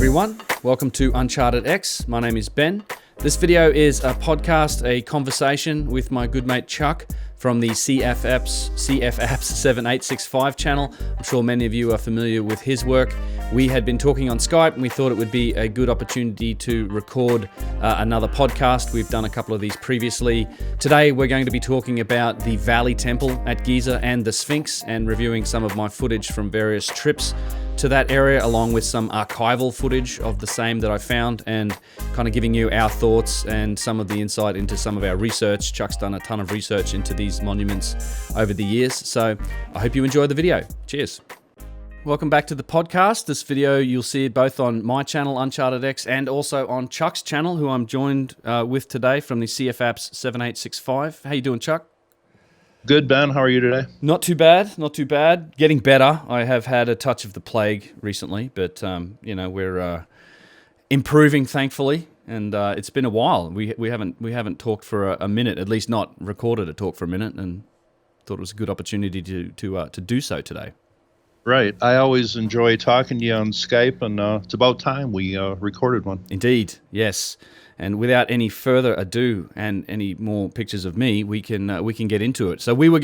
everyone, welcome to Uncharted X. My name is Ben. This video is a podcast, a conversation with my good mate Chuck from the cfapps7865 channel. I'm sure many of you are familiar with his work. We had been talking on Skype and we thought it would be a good opportunity to record another podcast. We've done a couple of these previously. Today we're going to be talking about the Valley Temple at Giza and the Sphinx and reviewing some of my footage from various trips to that area, along with some archival footage of the same that I found, and kind of giving you our thoughts and some of the insight into some of our research. Chuck's done a ton of research into these monuments over the years, so I hope you enjoy the video. Cheers. Welcome back to the podcast. This video you'll see both on my channel, Uncharted X, and also on Chuck's channel, who I'm joined with today from the cfapps7865. How you doing, Chuck? Good, Ben. How are you today? Not too bad, not too bad. Getting better. I have had a touch of the plague recently, but you know, we're improving, thankfully. And it's been a while. We haven't talked for a minute, at least not recorded a talk for a minute, and thought it was a good opportunity to do so today. Right. I always enjoy talking to you on Skype, and it's about time we recorded one. Indeed, yes. And without any further ado and any more pictures of me, we can get into it. So we were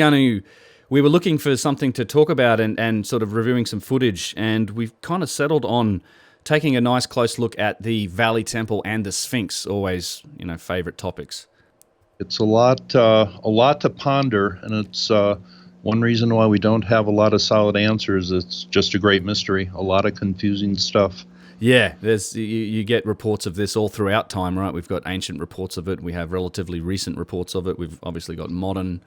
looking for something to talk about and sort of reviewing some footage, and we've kind of settled on taking a nice close look at the Valley Temple and the Sphinx. Always, you know, favorite topics. It's a lot to ponder, and it's one reason why we don't have a lot of solid answers. It's just a great mystery. A lot of confusing stuff. Yeah, you get reports of this all throughout time, right? We've got ancient reports of it. We have relatively recent reports of it. We've obviously got modern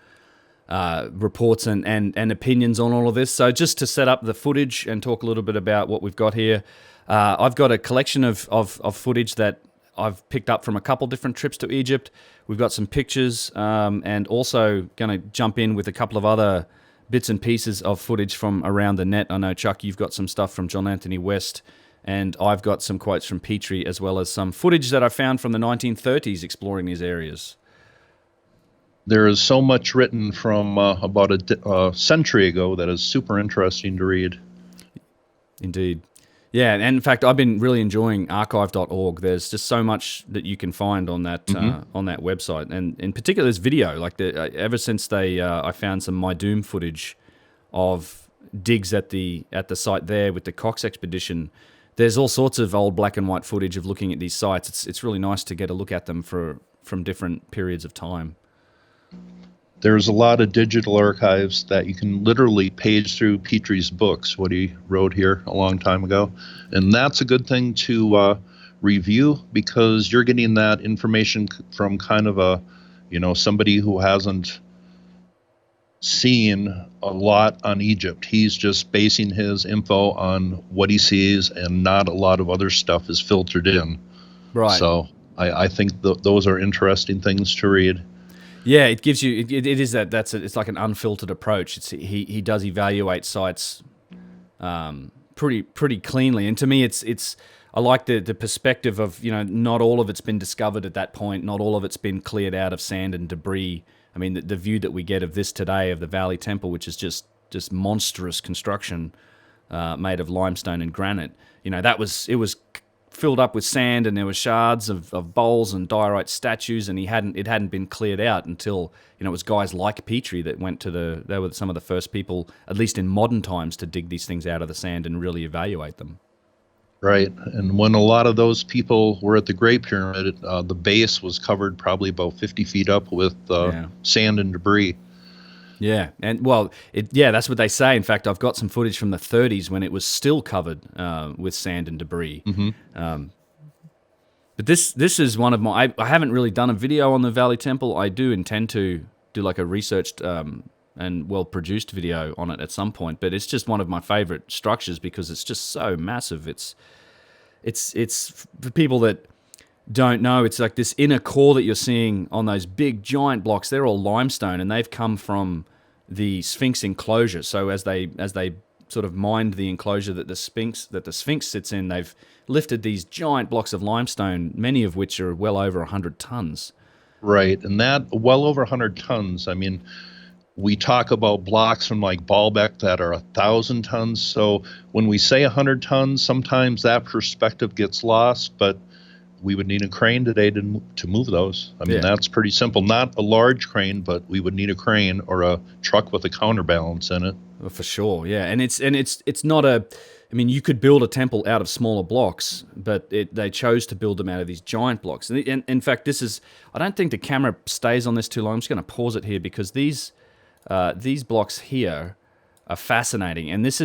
reports and opinions on all of this. So just to set up the footage and talk a little bit about what we've got here, I've got a collection of footage that I've picked up from a couple different trips to Egypt. We've got some pictures and also going to jump in with a couple of other bits and pieces of footage from around the net. I know, Chuck, you've got some stuff from John Anthony West, and I've got some quotes from Petrie, as well as some footage that I found from the 1930s exploring these areas. There is so much written from about a century ago that is super interesting to read. Indeed. Yeah, and in fact, I've been really enjoying archive.org. There's just so much that you can find on that website, and in particular, this video. Like ever since I found some My Doom footage of digs at the site there with the Cox expedition. There's all sorts of old black and white footage of looking at these sites. It's really nice to get a look at them from different periods of time. There's a lot of digital archives that you can literally page through Petrie's books, what he wrote here a long time ago. And that's a good thing to review, because you're getting that information from kind of somebody who hasn't seen a lot on Egypt. He's just basing his info on what he sees, and not a lot of other stuff is filtered in. Right. So I think those are interesting things to read. Yeah, it gives you. It is that. It's like an unfiltered approach. He does evaluate sites pretty cleanly, and to me, it's. I like the perspective of, you know, not all of it's been discovered at that point. Not all of it's been cleared out of sand and debris. I mean, the view that we get of this today of the Valley Temple, which is just monstrous construction made of limestone and granite. You know, it was filled up with sand, and there were shards of bowls and diorite statues, and it hadn't been cleared out until, you know, it was guys like Petrie that they were some of the first people, at least in modern times, to dig these things out of the sand and really evaluate them. Right, and when a lot of those people were at the Great Pyramid, the base was covered probably about 50 feet up with sand and debris. Yeah, and well, that's what they say. In fact, I've got some footage from the 30s when it was still covered with sand and debris. Mm-hmm. But this is one of my. I haven't really done a video on the Valley Temple. I do intend to do like a researched and well-produced video on it at some point. But it's just one of my favorite structures because it's just so massive. It's for people that don't know, it's like this inner core that you're seeing on those big giant blocks. They're all limestone, and they've come from the Sphinx enclosure. So as they sort of mined the enclosure that the Sphinx sits in, they've lifted these giant blocks of limestone, many of which are well over 100 tons. Right, and that well over 100 tons. I mean, We talk about blocks from like Baalbek that are 1,000 tons. So when we say 100 tons, sometimes that perspective gets lost, but we would need a crane today to move those. I mean, Yeah. that's pretty simple. Not a large crane, but we would need a crane or a truck with a counterbalance in it. Well, for sure, yeah, and it's not a. I mean, you could build a temple out of smaller blocks, but they chose to build them out of these giant blocks. And in fact, this is. I don't think the camera stays on this too long. I'm just going to pause it here because these blocks here are fascinating, and these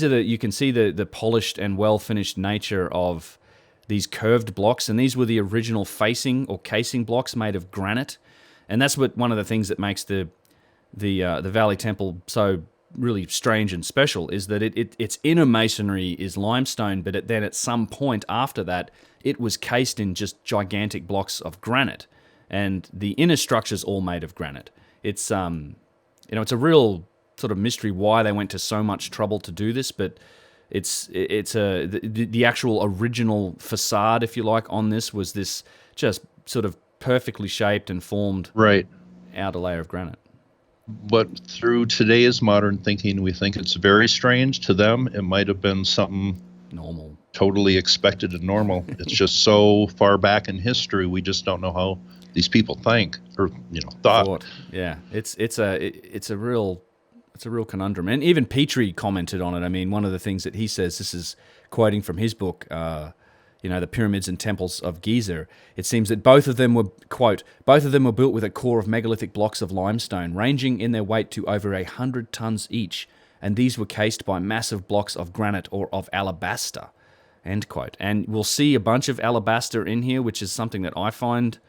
are the. You can see the polished and well finished nature of these curved blocks, and these were the original facing or casing blocks made of granite, and that's one of the things that makes the Valley Temple so really strange and special is that its inner masonry is limestone, but then at some point after that, it was cased in just gigantic blocks of granite, and the inner structure's all made of granite. It's it's a real sort of mystery why they went to so much trouble to do this, but the actual original facade, if you like, on this was this just sort of perfectly shaped and formed outer layer of granite. But through today's modern thinking, we think it's very strange. To them, it might have been something normal, totally expected and normal. It's just so far back in history, we just don't know how these people think or thought. Yeah, it's a real conundrum. And even Petrie commented on it. I mean, one of the things that he says, this is quoting from his book, the Pyramids and Temples of Giza, it seems that both of them were, quote, both of them were built with a core of megalithic blocks of limestone, ranging in their weight to over 100 tons each, and these were cased by massive blocks of granite or of alabaster, end quote. And we'll see a bunch of alabaster in here, which is something that I find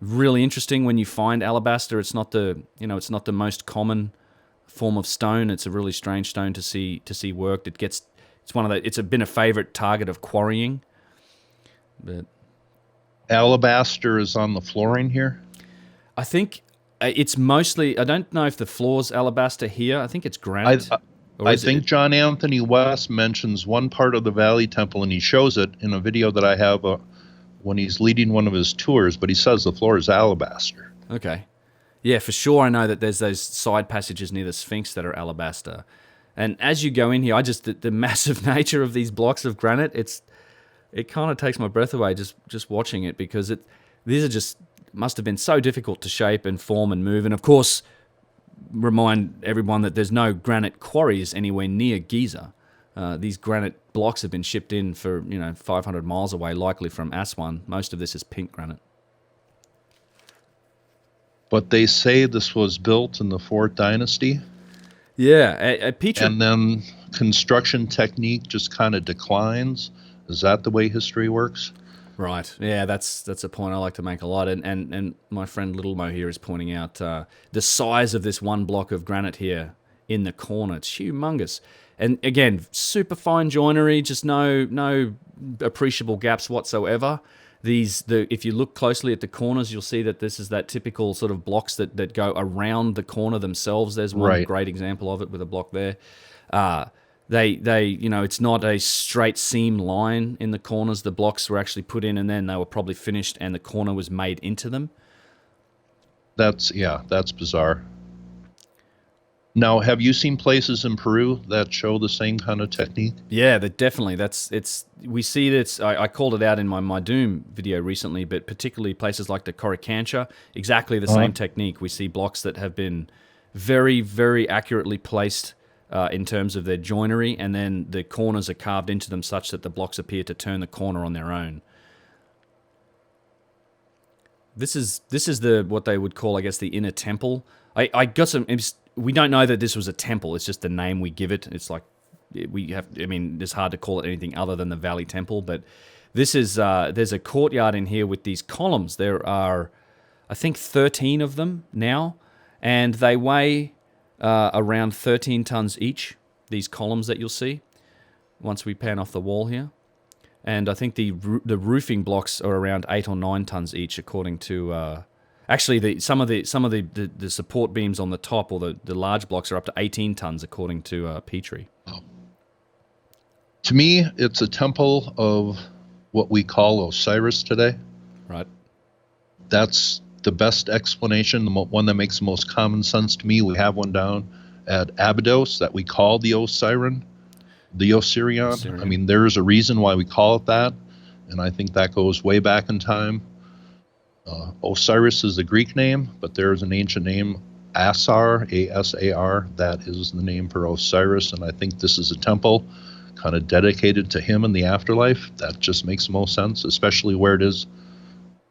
really interesting. When you find alabaster, it's not the most common form of stone. It's a really strange stone to see worked. It's been a favorite target of quarrying. But alabaster is on the flooring here? I think it's mostly, I don't know if the floor's alabaster here. I think it's granite. I think John Anthony West mentions one part of the Valley Temple, and he shows it in a video that I have when he's leading one of his tours, but he says the floor is alabaster. Okay. Yeah, for sure I know that there's those side passages near the Sphinx that are alabaster. And as you go in here, the massive nature of these blocks of granite, it kind of takes my breath away just watching it, because these are just must have been so difficult to shape and form and move. And of course, remind everyone that there's no granite quarries anywhere near Giza. These granite blocks have been shipped in for 500 miles away, likely from Aswan. Most of this is pink granite. But they say this was built in the 4th Dynasty. Yeah, and then construction technique just kind of declines. Is that the way history works? Right. Yeah, that's a point I like to make a lot. And my friend Little Mo here is pointing out the size of this one block of granite here in the corner. It's humongous. And again, super fine joinery, just no appreciable gaps whatsoever. If you look closely at the corners, you'll see that this is that typical sort of blocks that go around the corner themselves. There's one great example of it with a block there. It's not a straight seam line in the corners. The blocks were actually put in, and then they were probably finished, and the corner was made into them. That's bizarre. Now, have you seen places in Peru that show the same kind of technique? Yeah, definitely. We see that. I called it out in my Doom video recently, but particularly places like the Coricancha, exactly the same technique. We see blocks that have been very, very accurately placed in terms of their joinery, and then the corners are carved into them such that the blocks appear to turn the corner on their own. This is what they would call, I guess, the inner temple. I got some. We don't know that this was a temple. It's just the name we give it. It's like it's hard to call it anything other than the Valley Temple. But this is there's a courtyard in here with these columns. There are, I think, 13 of them now, and they weigh around 13 tons each. These columns that you'll see once we pan off the wall here, and I think the roofing blocks are around 8 or 9 tons each, according to. Actually, some of the support beams on the top, or the large blocks, are up to 18 tons, according to Petrie. To me, it's a temple of what we call Osiris today. Right. That's the best explanation, one that makes the most common sense to me, we have one down at Abydos that we call the Osirian. The Osirian. I mean, there is a reason why we call it that, and I think that goes way back in time. Osiris is the Greek name, but there is an ancient name, Asar, A-S-A-R, that is the name for Osiris, and I think this is a temple kind of dedicated to him in the afterlife. That just makes the most sense, especially where it is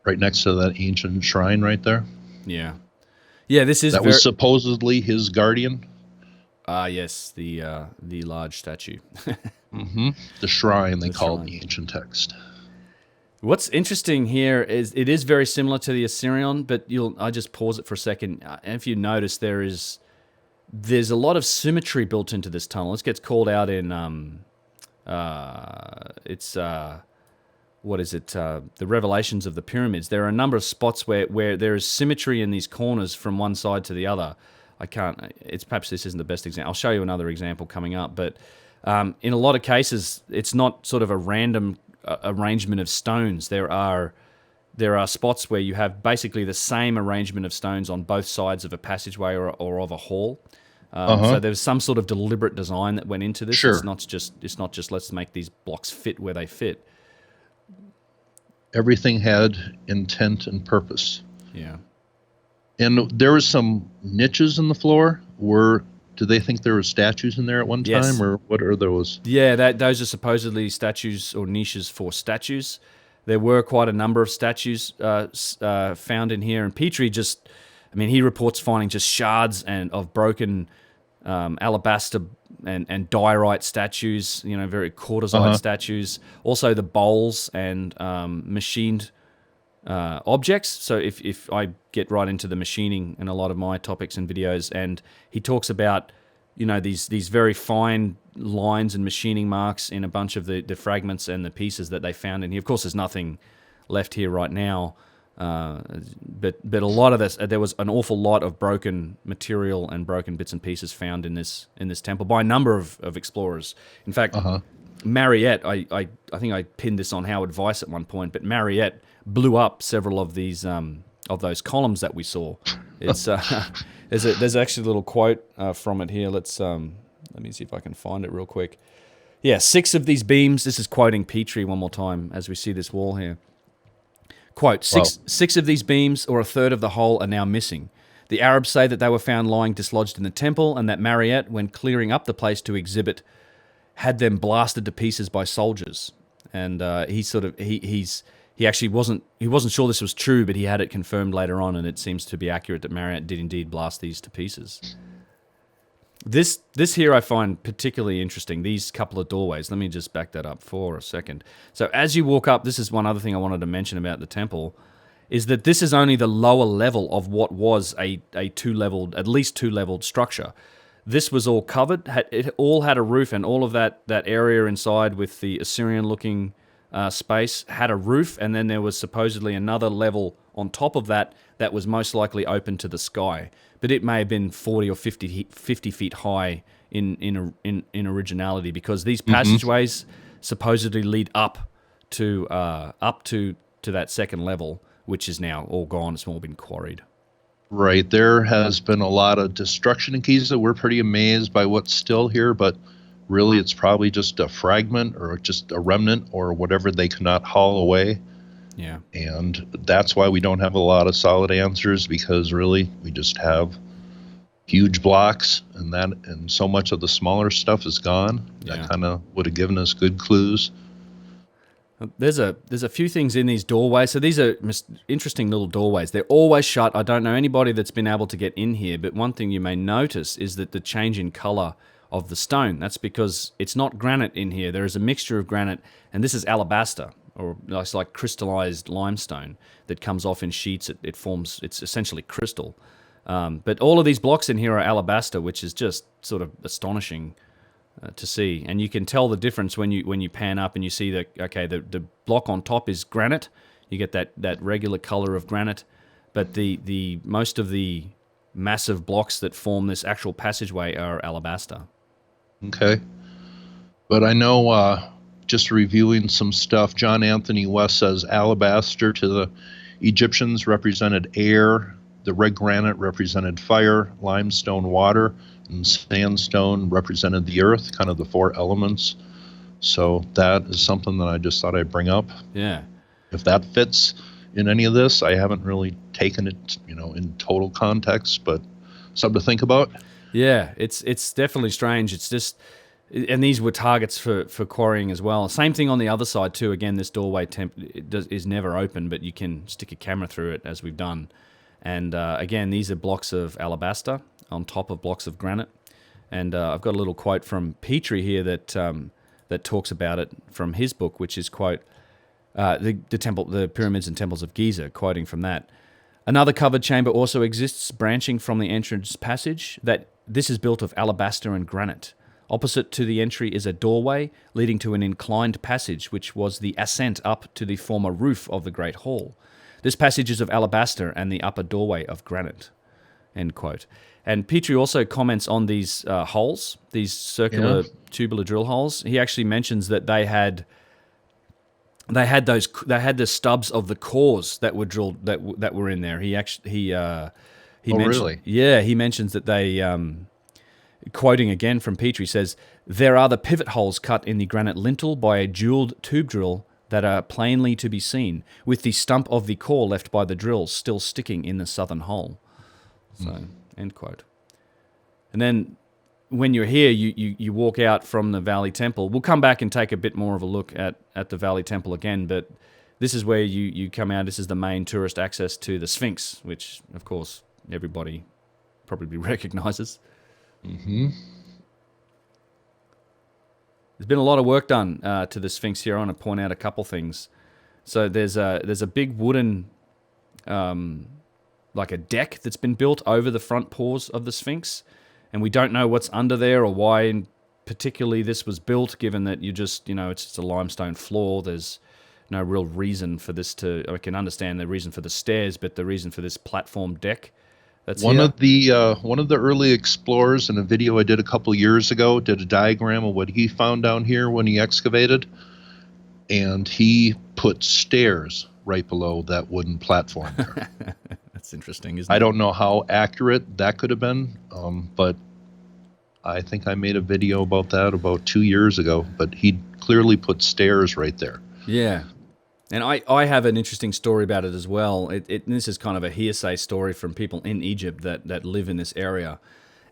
right next to that ancient shrine right there. Yeah. Yeah, this is... That was supposedly his guardian. Yes, the large statue. The shrine, they call it the ancient text. What's interesting here is it is very similar to the Assyrian, but I just pause it for a second. And if you notice, there's a lot of symmetry built into this tunnel. This gets called out in what is it? The Revelations of the Pyramids. There are a number of spots where there is symmetry in these corners from one side to the other. Perhaps this isn't the best example. I'll show you another example coming up, but in a lot of cases, it's not sort of a random arrangement of stones. There are spots where you have basically the same arrangement of stones on both sides of a passageway or of a hall. So there's some sort of deliberate design that went into this. Sure. It's not just let's make these blocks fit where they fit. Everything had intent and purpose. Yeah. And there was some niches in the floor. Do they think there were statues in there at one time, Yes. or what are those? Yeah, those are supposedly statues or niches for statues. There were quite a number of statues found in here, and Petrie he reports finding just shards of broken alabaster and diorite statues, very quartzite statues. Also the bowls and machined objects. So if I get right into the machining in a lot of my topics and videos, and he talks about these very fine lines and machining marks in a bunch of the fragments and the pieces that they found in here. Of course, there's nothing left here right now, but a lot of this, there was an awful lot of broken material and broken bits and pieces found in this temple by a number of explorers. In fact, Mariette, I think I pinned this on Howard Weiss at one point, but Mariette blew up several of these of those columns that we saw. It's there's actually a little quote from it here. Let me see if I can find it real quick. Yeah, 6 of these beams. This is quoting Petrie one more time as we see this wall here. Quote: six of these beams, or a third of the whole, are now missing. The Arabs say that they were found lying dislodged in the temple, and that Mariette, when clearing up the place to exhibit, had them blasted to pieces by soldiers. And he actually wasn't sure this was true, but he had it confirmed later on, and it seems to be accurate that Mariette did indeed blast these to pieces. This here I find particularly interesting, these couple of doorways. Let me just back that up for a second. So as you walk up, this is one other thing I wanted to mention about the temple, is that this is only the lower level of what was at least two-leveled structure. This was all covered. It all had a roof, and all of that area inside with the Assyrian-looking space had a roof, and then there was supposedly another level on top of that was most likely open to the sky. But it may have been 40 or 50 feet high in originality, because these passageways supposedly lead up to that second level, which is now all gone. It's all been quarried. Right. There has been a lot of destruction in Giza. We're pretty amazed by what's still here, but really it's probably just a fragment or just a remnant or whatever they could not haul away. Yeah. And that's why we don't have a lot of solid answers, because really we just have huge blocks, and so much of the smaller stuff is gone. Yeah. That kind of would have given us good clues. There's a few things in these doorways. So these are interesting little doorways. They're always shut. I don't know anybody that's been able to get in here, but one thing you may notice is that the change in color of the stone. That's because it's not granite in here. There is a mixture of granite, and this is alabaster, or it's like crystallized limestone that comes off in sheets. It's essentially crystal. But all of these blocks in here are alabaster, which is just sort of astonishing to see. And you can tell the difference when you pan up and you see that, okay, the block on top is granite. You get that regular color of granite, but the most of the massive blocks that form this actual passageway are alabaster. Okay. But I know, just reviewing some stuff, John Anthony West says alabaster to the Egyptians represented air, the red granite represented fire, limestone water, and sandstone represented the earth, kind of the four elements. So that is something that I just thought I'd bring up. Yeah. If that fits in any of this, I haven't really taken it, in total context, but something to think about. Yeah, it's definitely strange. It's just, and these were targets for quarrying as well. Same thing on the other side too. Again, this doorway is never open, but you can stick a camera through it as we've done. And again, these are blocks of alabaster on top of blocks of granite. And I've got a little quote from Petrie here that talks about it from his book, which is, quote, the pyramids and temples of Giza, quoting from that. Another covered chamber also exists, branching from the entrance passage. This is built of alabaster and granite. Opposite to the entry is a doorway leading to an inclined passage, which was the ascent up to the former roof of the great hall. This passage is of alabaster and the upper doorway of granite. End quote. And Petrie also comments on these holes, these circular tubular drill holes. He actually mentions that they had the stubs of the cores that were drilled that were in there. He mentioned, really? Yeah, he mentions that they, quoting again from Petrie, says, "There are the pivot holes cut in the granite lintel by a jeweled tube drill that are plainly to be seen, with the stump of the core left by the drill still sticking in the southern hole." So, end quote. And then when you're here, you walk out from the Valley Temple. We'll come back and take a bit more of a look at the Valley Temple again, but this is where you come out. This is the main tourist access to the Sphinx, which, of course, everybody probably recognizes. Mm-hmm. There's been a lot of work done to the Sphinx here. I want to point out a couple things. So there's a big wooden, like a deck that's been built over the front paws of the Sphinx, and we don't know what's under there or why particularly this was built, given that it's just a limestone floor. There's no real reason for this I can understand the reason for the stairs, but the reason for this platform deck that's one of the early explorers in a video I did a couple years ago did a diagram of what he found down here when he excavated, and he put stairs right below that wooden platform there. That's interesting, isn't it? I don't know how accurate that could have been, but I think I made a video about that about 2 years ago, but he clearly put stairs right there. Yeah. And I have an interesting story about it as well. This is kind of a hearsay story from people in Egypt that live in this area.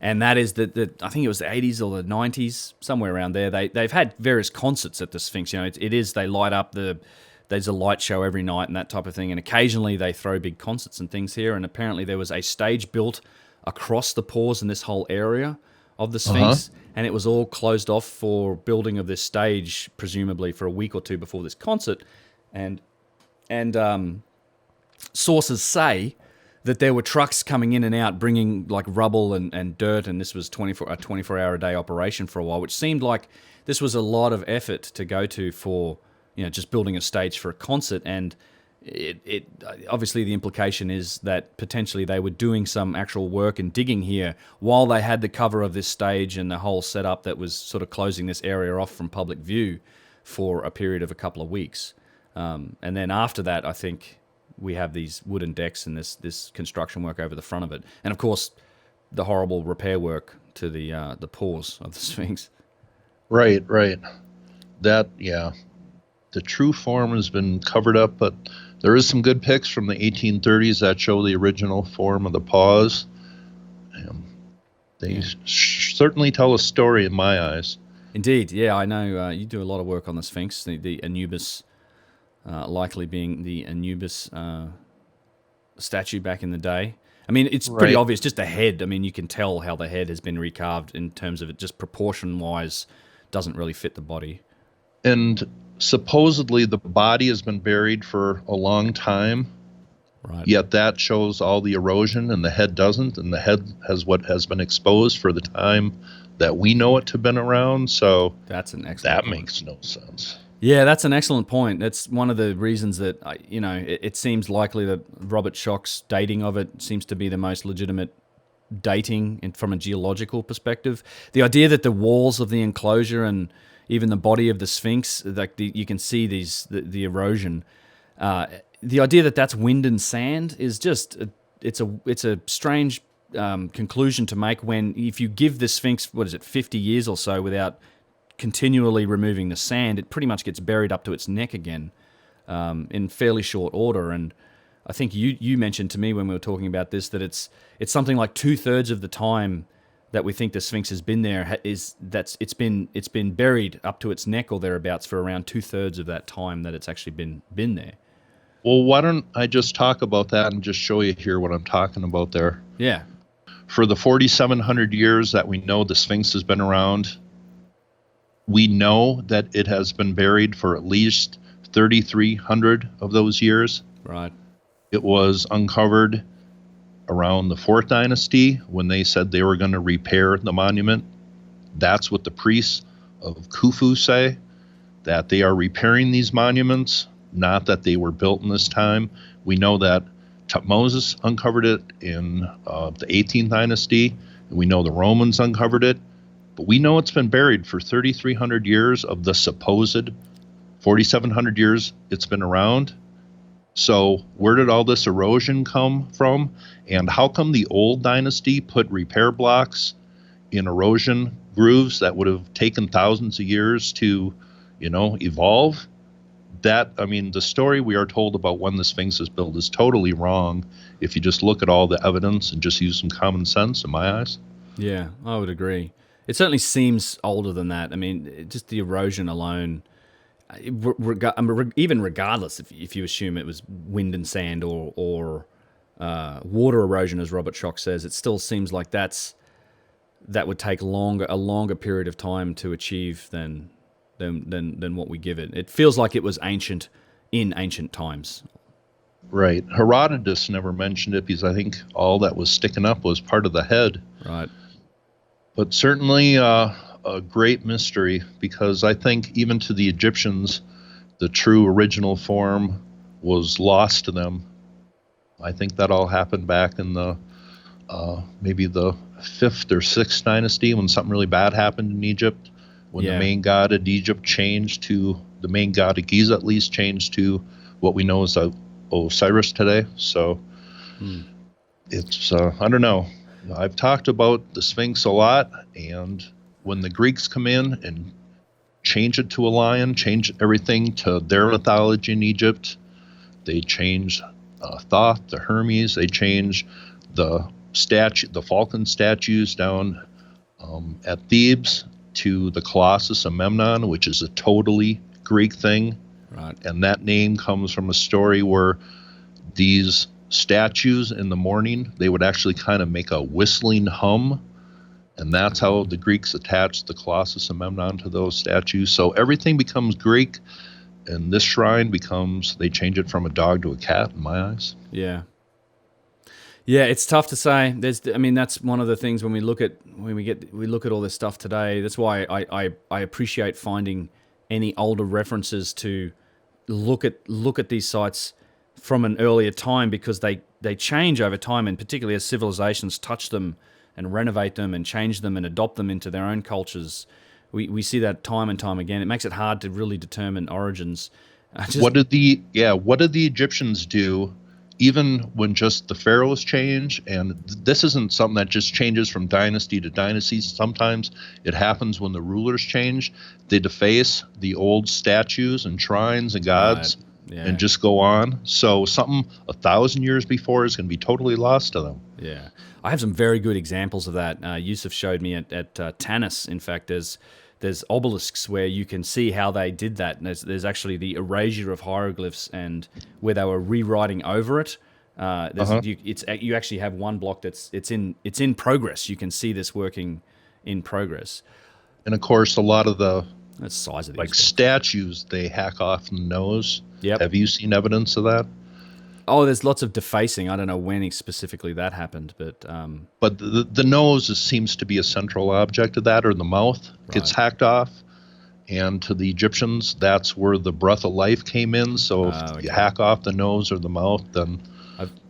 And that is that I think it was the 80s or the 90s, somewhere around there. They've had various concerts at the Sphinx. They light up there's a light show every night and that type of thing. And occasionally they throw big concerts and things here. And apparently there was a stage built across the paws in this whole area of the Sphinx. And it was all closed off for building of this stage, presumably for a week or two before this concert. And sources say that there were trucks coming in and out bringing like rubble and dirt, and this was a 24-hour-a-day operation for a while, which seemed like this was a lot of effort to go to for just building a stage for a concert. And it obviously the implication is that potentially they were doing some actual work and digging here while they had the cover of this stage and the whole setup that was sort of closing this area off from public view for a period of a couple of weeks. And then after that, I think we have these wooden decks and this construction work over the front of it. And of course, the horrible repair work to the paws of the Sphinx. Right. That, yeah. The true form has been covered up, but there is some good pics from the 1830s that show the original form of the paws. They certainly tell a story in my eyes. Indeed, yeah, I know you do a lot of work on the Sphinx, the Anubis, likely being the Anubis statue back in the day. I mean, it's pretty obvious, just the head. I mean, you can tell how the head has been recarved in terms of it just proportion-wise doesn't really fit the body. And supposedly the body has been buried for a long time, right? Yet that shows all the erosion and the head doesn't, and the head has what has been exposed for the time that we know it to have been around. So that's an excellent point. Makes no sense. Yeah, that's an excellent point. That's one of the reasons that it seems likely that Robert Schoch's dating of it seems to be the most legitimate dating from a geological perspective. The idea that the walls of the enclosure and even the body of the Sphinx, you can see the erosion. the idea that that's wind and sand is just it's a strange conclusion to make when if you give the Sphinx 50 years or so without continually removing the sand, it pretty much gets buried up to its neck again in fairly short order. And I think you mentioned to me when we were talking about this that it's something like 2/3 of the time that we think the Sphinx has been there it's been buried up to its neck or thereabouts for around 2/3 of that time that it's actually been there. Well, why don't I just talk about that and just show you here what I'm talking about there. Yeah. For the 4,700 years that we know the Sphinx has been around, we know that it has been buried for at least 3,300 of those years. Right. It was uncovered around the 4th Dynasty when they said they were going to repair the monument. That's what the priests of Khufu say, that they are repairing these monuments, not that they were built in this time. We know that Tutmosis uncovered it in the 18th Dynasty, and we know the Romans uncovered it, but we know it's been buried for 3,300 years of the supposed 4,700 years it's been around. So where did all this erosion come from? And how come the old dynasty put repair blocks in erosion grooves that would have taken thousands of years to, evolve? The story we are told about when the Sphinx is built is totally wrong if you just look at all the evidence and just use some common sense in my eyes. Yeah, I would agree. It certainly seems older than that. I mean, just the erosion alone, even regardless if you assume it was wind and sand or water erosion, as Robert Schoch says, it still seems like that would take a longer period of time to achieve than what we give it. It feels like it was ancient in ancient times. Right. Herodotus never mentioned it because I think all that was sticking up was part of the head. Right. But certainly a great mystery, because I think even to the Egyptians, the true original form was lost to them. I think that all happened back in the maybe the 5th or 6th dynasty when something really bad happened in Egypt, when the main god of Egypt changed to, the main god of Giza at least, changed to what we know as Osiris today. So it's, I don't know. I've talked about the Sphinx a lot, and when the Greeks come in and change it to a lion, change everything to their mythology in Egypt, they change Thoth to Hermes, they change the falcon statues down at Thebes to the Colossus of Memnon, which is a totally Greek thing. Right. And that name comes from a story where these statues in the morning, they would actually kind of make a whistling hum, and that's how the Greeks attached the Colossus of Memnon to those statues. So everything becomes Greek, and this shrine they change it from a dog to a cat in my eyes. Yeah, it's tough to say. That's one of the things when we look at all this stuff today. That's why I appreciate finding any older references to look at these sites from an earlier time, because they change over time, and particularly as civilizations touch them and renovate them and change them and adopt them into their own cultures. We see that time and time again. It makes it hard to really determine origins. What did the Egyptians do, even when just the pharaohs change? And this isn't something that just changes from dynasty to dynasty. Sometimes it happens when the rulers change. They deface the old statues and shrines and gods. Right. Yeah. And just go on. So something 1,000 years before is going to be totally lost to them. Yeah. I have some very good examples of that. Yusuf showed me at Tanis, in fact, there's obelisks where you can see how they did that. And there's actually the erasure of hieroglyphs, and where they were rewriting over it. You actually have one block it's in progress. You can see this working in progress. And of course, a lot of the size of statues, they hack off the nose. Yep. Have you seen evidence of that? Oh, there's lots of defacing. I don't know when specifically that happened, but the nose seems to be a central object of that, or the mouth gets hacked off. And to the Egyptians, that's where the breath of life came in. So if you hack off the nose or the mouth, then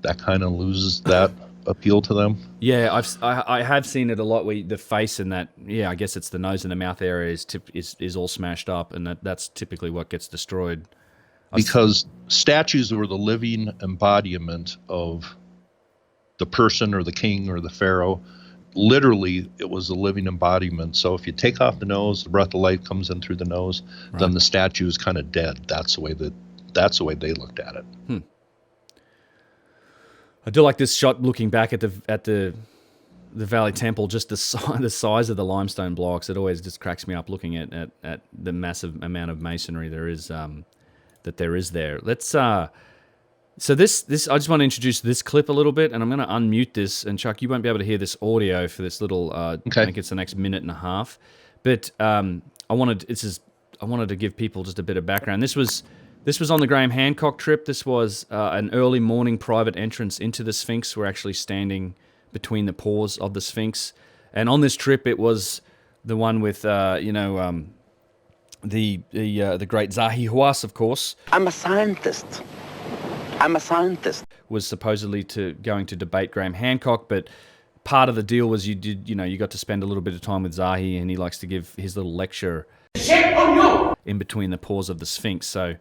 that kind of loses that appeal to them. Yeah, I have seen it a lot where the face and that, I guess it's the nose and the mouth area is all smashed up, and that's typically what gets destroyed. because statues were the living embodiment of the person or the king or the pharaoh. Literally, it was a living embodiment. So if you take off the nose, the breath of life comes in through the nose, then the statue is kind of dead. That's the way they looked at it. I do like this shot looking back at the Valley Temple, just the size of the limestone blocks. It always just cracks me up looking at the massive amount of masonry there is there. Let's so this I just want to introduce this clip a little bit, and I'm going to unmute this. And Chuck, you won't be able to hear this audio for this little. Okay. I think it's the next minute and a half. But I wanted to give people just a bit of background. This was on the Graham Hancock trip. This was an early morning private entrance into the Sphinx. We're actually standing between the paws of the Sphinx, and on this trip, it was the one with the great Zahi Hawass, of course. I'm a scientist. Was supposedly going to debate Graham Hancock, but part of the deal was you got to spend a little bit of time with Zahi, and he likes to give his little lecture in between the paws of the Sphinx. So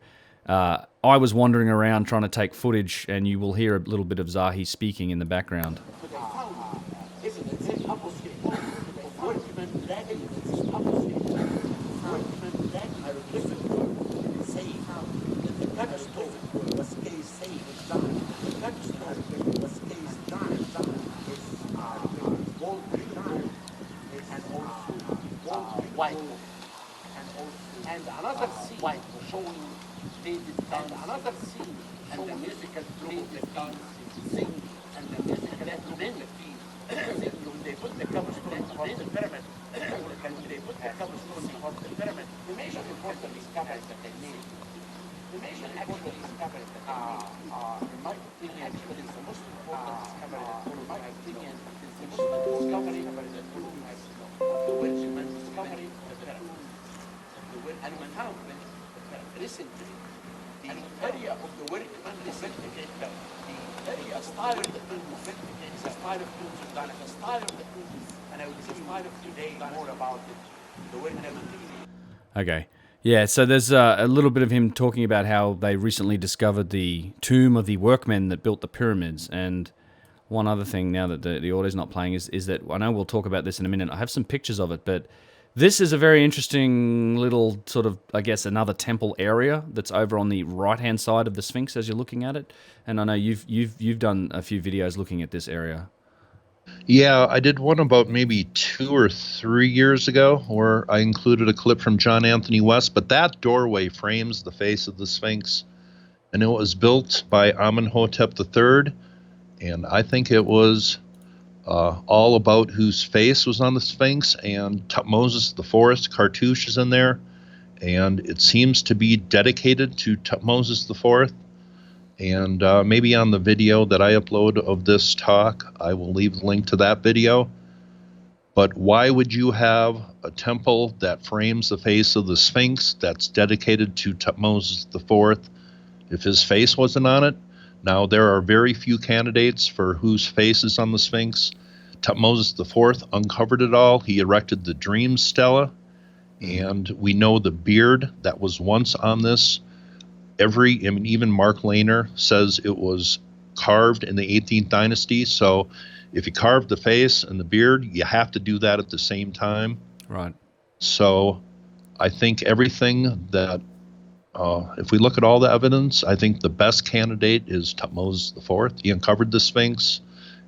I was wandering around trying to take footage, and you will hear a little bit of Zahi speaking in the background. And another scene showing David and another scene and the musical David sing and the musical then when they put the cobblestone for the pyramid, when they put the cobblestone for the pyramid, the major important discoveries that they made. The major actual discovery that in my opinion, is the most important discovery. In my opinion, is the most discovery that the Welshman discovery of the pyramid. And we found recently the area of the workman investigated the area style of the tomb is a style of tombs of Dynasty, a style of the tombs, and I will tell you today more about it. The workman. Okay. Yeah, so there's a little bit of him talking about how they recently discovered the tomb of the workmen that built the pyramids. And one other thing, now that the audio's not playing, is that I know we'll talk about this in a minute. I have some pictures of it, but this is a very interesting little sort of, I guess, another temple area that's over on the right-hand side of the Sphinx as you're looking at it. And I know you've done a few videos looking at this area. Yeah, I did one about maybe 2 or 3 years ago where I included a clip from John Anthony West, but that doorway frames the face of the Sphinx, and it was built by Amenhotep III, and I think it was all about whose face was on the Sphinx, and Tutmosis IV cartouche is in there, and it seems to be dedicated to Tutmosis IV. And maybe on the video that I upload of this talk, I will leave the link to that video. But why would you have a temple that frames the face of the Sphinx that's dedicated to Tutmosis IV if his face wasn't on it? Now, there are very few candidates for whose face is on the Sphinx. Tutmosis IV uncovered it all. He erected the Dream Stela, and we know the beard that was once on this. Even Mark Lehner says it was carved in the 18th dynasty. So if you carve the face and the beard, you have to do that at the same time. Right. So I think everything that, if we look at all the evidence, I think the best candidate is Tutmosis IV. He uncovered the Sphinx.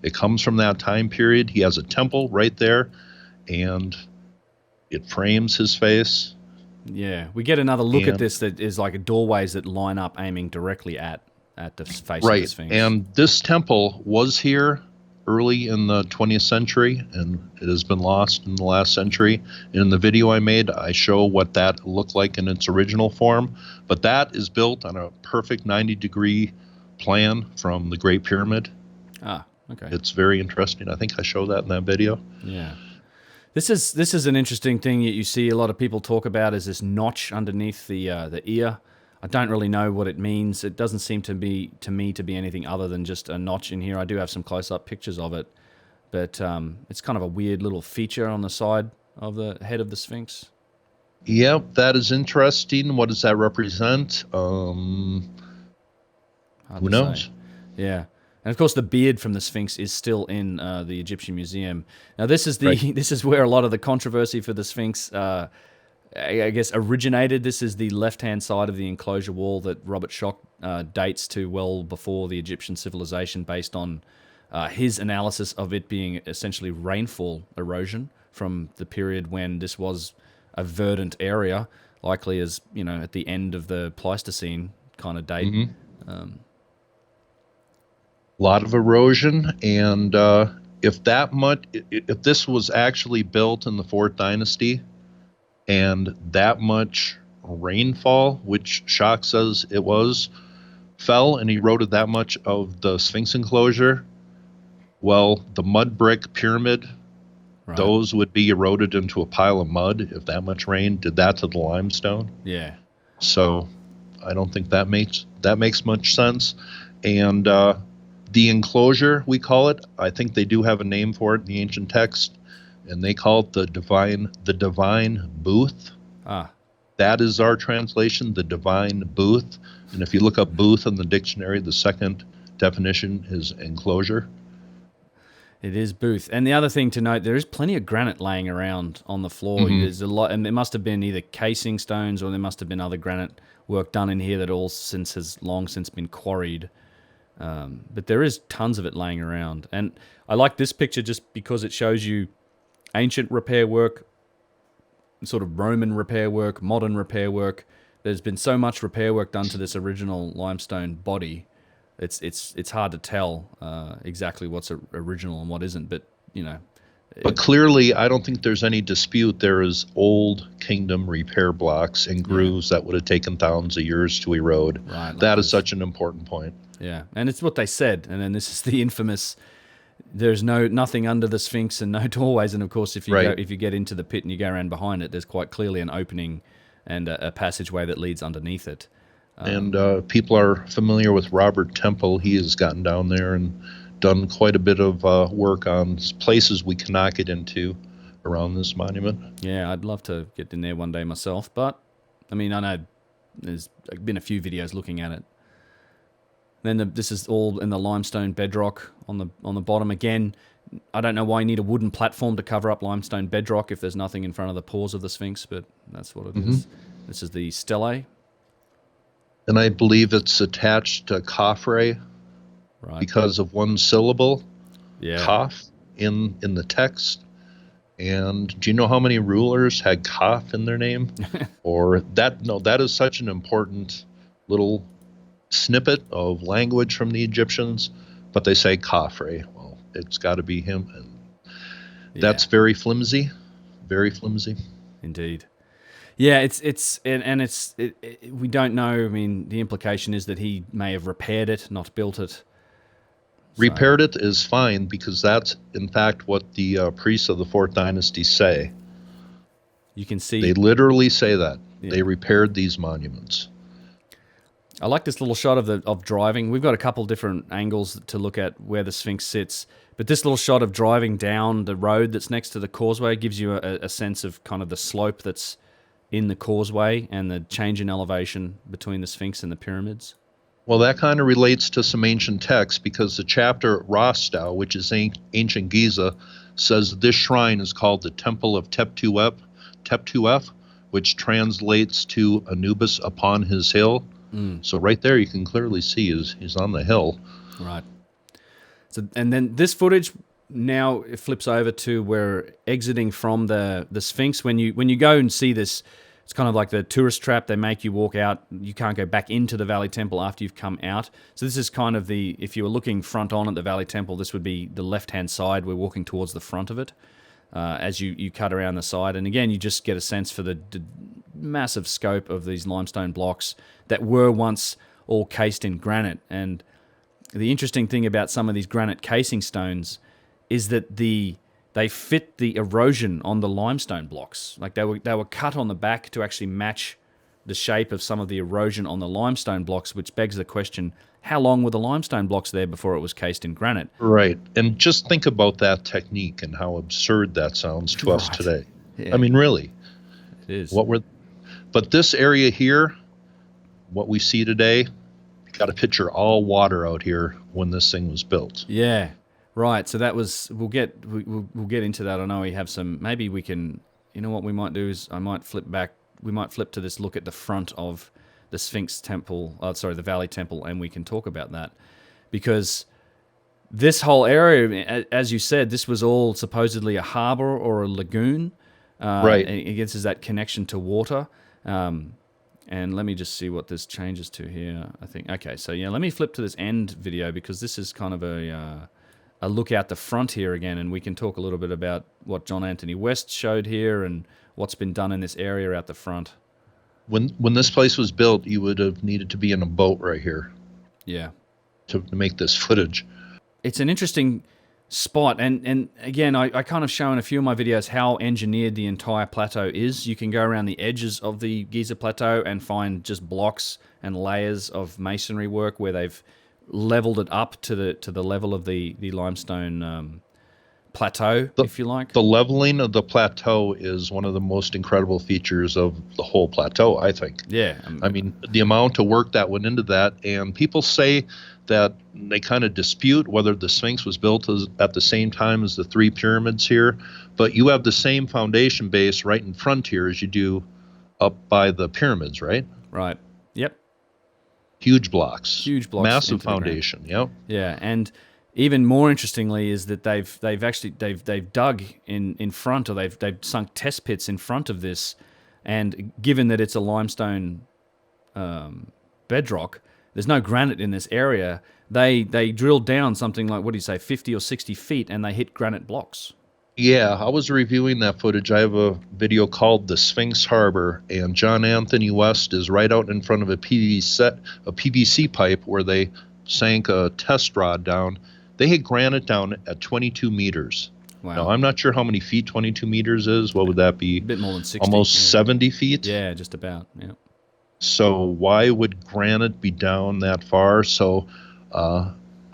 It comes from that time period. He has a temple right there, and it frames his face. Yeah, we get another look at this that is like doorways that line up aiming directly at the face of the Sphinx. And this temple was here early in the 20th century, and it has been lost in the last century. And in the video I made, I show what that looked like in its original form. But that is built on a perfect 90-degree plan from the Great Pyramid. Ah, okay. It's very interesting. I think I show that in that video. Yeah. This is an interesting thing that you see a lot of people talk about, is this notch underneath the ear. I don't really know what it means. It doesn't seem to me to be anything other than just a notch in here. I do have some close-up pictures of it, but it's kind of a weird little feature on the side of the head of the Sphinx. Yep, that is interesting. What does that represent? Who knows? Say. Yeah. And of course, the beard from the Sphinx is still in the Egyptian Museum. Now, this is this is where a lot of the controversy for the Sphinx, I guess, originated. This is the left-hand side of the enclosure wall that Robert Schoch dates to well before the Egyptian civilization, based on his analysis of it being essentially rainfall erosion from the period when this was a verdant area, likely as, at the end of the Pleistocene kind of date. Mm-hmm. A lot of erosion, and if this was actually built in the 4th Dynasty, and that much rainfall, which Schoch says it was, fell and eroded that much of the Sphinx enclosure, well, the mud brick pyramid, right, those would be eroded into a pile of mud if that much rain did that to the limestone. Yeah. So I don't think that makes much sense. And the enclosure, we call it, I think they do have a name for it in the ancient text, and they call it the divine booth. Ah. That is our translation, the divine booth. And if you look up booth in the dictionary, the second definition is enclosure. It is booth. And the other thing to note, there is plenty of granite laying around on the floor. Mm-hmm. There's a lot, and there must have been either casing stones or there must have been other granite work done in here that has long since been quarried. But there is tons of it laying around. And I like this picture just because it shows you ancient repair work, sort of Roman repair work, modern repair work. There's been so much repair work done to this original limestone body. It's hard to tell exactly what's original and what isn't, but But clearly, I don't think there's any dispute. There is old kingdom repair blocks and grooves that would have taken thousands of years to erode. Right, that is such an important point. Yeah, and it's what they said. And then this is the infamous: there's nothing under the Sphinx and no doorways. And of course, if you get into the pit and you go around behind it, there's quite clearly an opening and a passageway that leads underneath it. And people are familiar with Robert Temple. He has gotten down there and done quite a bit of work on places we cannot get into around this monument. Yeah, I'd love to get in there one day myself, but I mean, I know there's been a few videos looking at it. Then this is all in the limestone bedrock on the bottom. Again, I don't know why you need a wooden platform to cover up limestone bedrock if there's nothing in front of the paws of the Sphinx, but that's what it is. This is the stele. And I believe it's attached to Khafre because of one syllable, Kaf, in the text. And do you know how many rulers had Kaf in their name? That is such an important little snippet of language from the Egyptians, but they say Khafre. Well, it's got to be him. And that's very flimsy, very flimsy. Indeed. Yeah, we don't know. I mean, the implication is that he may have repaired it, not built it. Repaired it is fine because that's, in fact, what the priests of the 4th Dynasty say. You can see. They literally say that. Yeah. They repaired these monuments. I like this little shot of driving. We've got a couple different angles to look at where the Sphinx sits, but this little shot of driving down the road that's next to the causeway gives you a sense of kind of the slope that's in the causeway and the change in elevation between the Sphinx and the pyramids. Well, that kind of relates to some ancient texts because the chapter Rostau, which is ancient Giza, says this shrine is called the Temple of Teptuef, which translates to Anubis upon his hill. So right there you can clearly see he's on the hill. Right. So, and then this footage now it flips over to we're exiting from the Sphinx. When you go and see this, it's kind of like the tourist trap. They make you walk out. You can't go back into the Valley Temple after you've come out. So this is kind of if you were looking front on at the Valley Temple, this would be the left-hand side. We're walking towards the front of it as you cut around the side. And again, you just get a sense for the massive scope of these limestone blocks that were once all cased in granite. And the interesting thing about some of these granite casing stones is that they fit the erosion on the limestone blocks. Like they were cut on the back to actually match the shape of some of the erosion on the limestone blocks, which begs the question, how long were the limestone blocks there before it was cased in granite? Right. And just think about that technique and how absurd that sounds to us today. Yeah. I mean, really. It is. What But this area here, what we see today, got to picture all water out here when this thing was built. Yeah, right. So that was, we'll get into that. I know we have some, maybe we can, you know what we might do is I might flip back, we might flip to this look at the front of the Sphinx temple, the Valley Temple, and we can talk about that. Because this whole area, as you said, this was all supposedly a harbor or a lagoon. Right. It gives us that connection to water. And let me just see what this changes to here. I think, okay, so yeah, let me flip to this end video because this is kind of a look out the front here again, and we can talk a little bit about what John Anthony West showed here and what's been done in this area out the front. When this place was built, you would have needed to be in a boat right here. Yeah. To make this footage. It's an interesting spot, and again, I kind of show in a few of my videos how engineered the entire plateau is. You can go around the edges of the Giza plateau and find just blocks and layers of masonry work where they've leveled it up to the level of the limestone plateau, if you like. The leveling of the plateau is one of the most incredible features of the whole plateau, I think. Yeah. I mean, the amount of work that went into that, and people say that they kind of dispute whether the Sphinx was built at the same time as the three pyramids here, but you have the same foundation base right in front here as you do up by the pyramids, right? Right. Yep. Huge blocks. Huge blocks. Massive foundation, yep. Yeah, and even more interestingly is that they've dug in front, or they've sunk test pits in front of this, and given that it's a limestone bedrock, there's no granite in this area. They drilled down something like, what do you say, 50 or 60 feet, and they hit granite blocks. Yeah, I was reviewing that footage. I have a video called The Sphinx Harbor, and John Anthony West is right out in front of a PVC pipe where they sank a test rod down. They hit granite down at 22 meters. Wow. Now, I'm not sure how many feet 22 meters is. What would that be? A bit more than 60. Almost 70 feet? Yeah, just about, yeah. So why would granite be down that far? So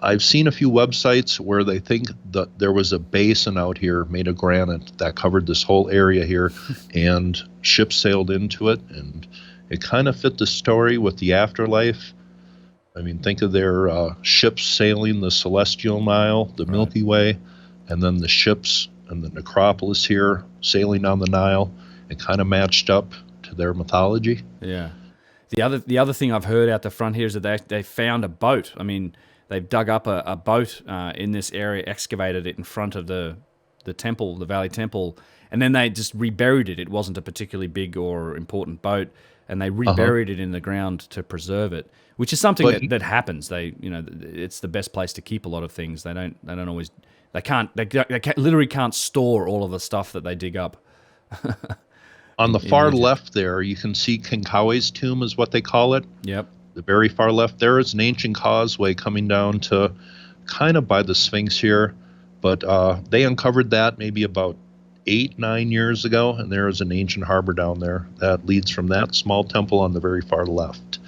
I've seen a few websites where they think that there was a basin out here made of granite that covered this whole area here, and ships sailed into it, and it kind of fit the story with the afterlife. I mean, think of their ships sailing the Celestial Nile, the Milky Way, and then the ships and the Necropolis here sailing on the Nile. It kind of matched up to their mythology. Yeah. The other thing I've heard out the front here is that they found a boat. I mean, they've dug up a boat in this area, excavated it in front of the temple, the Valley Temple, and then they just reburied it. It wasn't a particularly big or important boat, and they reburied it in the ground to preserve it, which is something that happens. It's the best place to keep a lot of things. They literally can't store all of the stuff that they dig up. On the far left there, you can see Kinkawe's tomb is what they call it. Yep. The very far left there is an ancient causeway coming down to kind of by the Sphinx here. But they uncovered that maybe about 8-9 years ago, and there is an ancient harbor down there that leads from that small temple on the very far left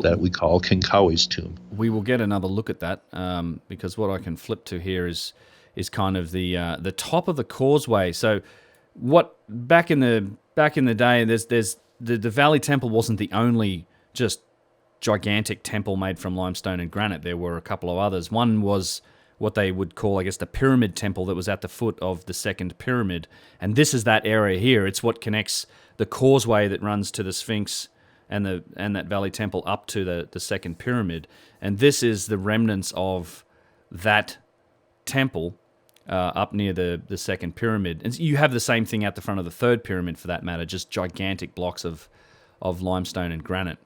that we call Kinkawe's tomb. We will get another look at that because what I can flip to here is kind of the top of the causeway. So what back in the day, there's the Valley Temple wasn't the only just gigantic temple made from limestone and granite. There were a couple of others. One was what they would call, I guess, the Pyramid Temple that was at the foot of the second pyramid. And this is that area here. It's what connects the causeway that runs to the Sphinx and that Valley Temple up to the second pyramid. And this is the remnants of that temple up near the second pyramid. And you have the same thing at the front of the third pyramid, for that matter, just gigantic blocks of limestone and granite.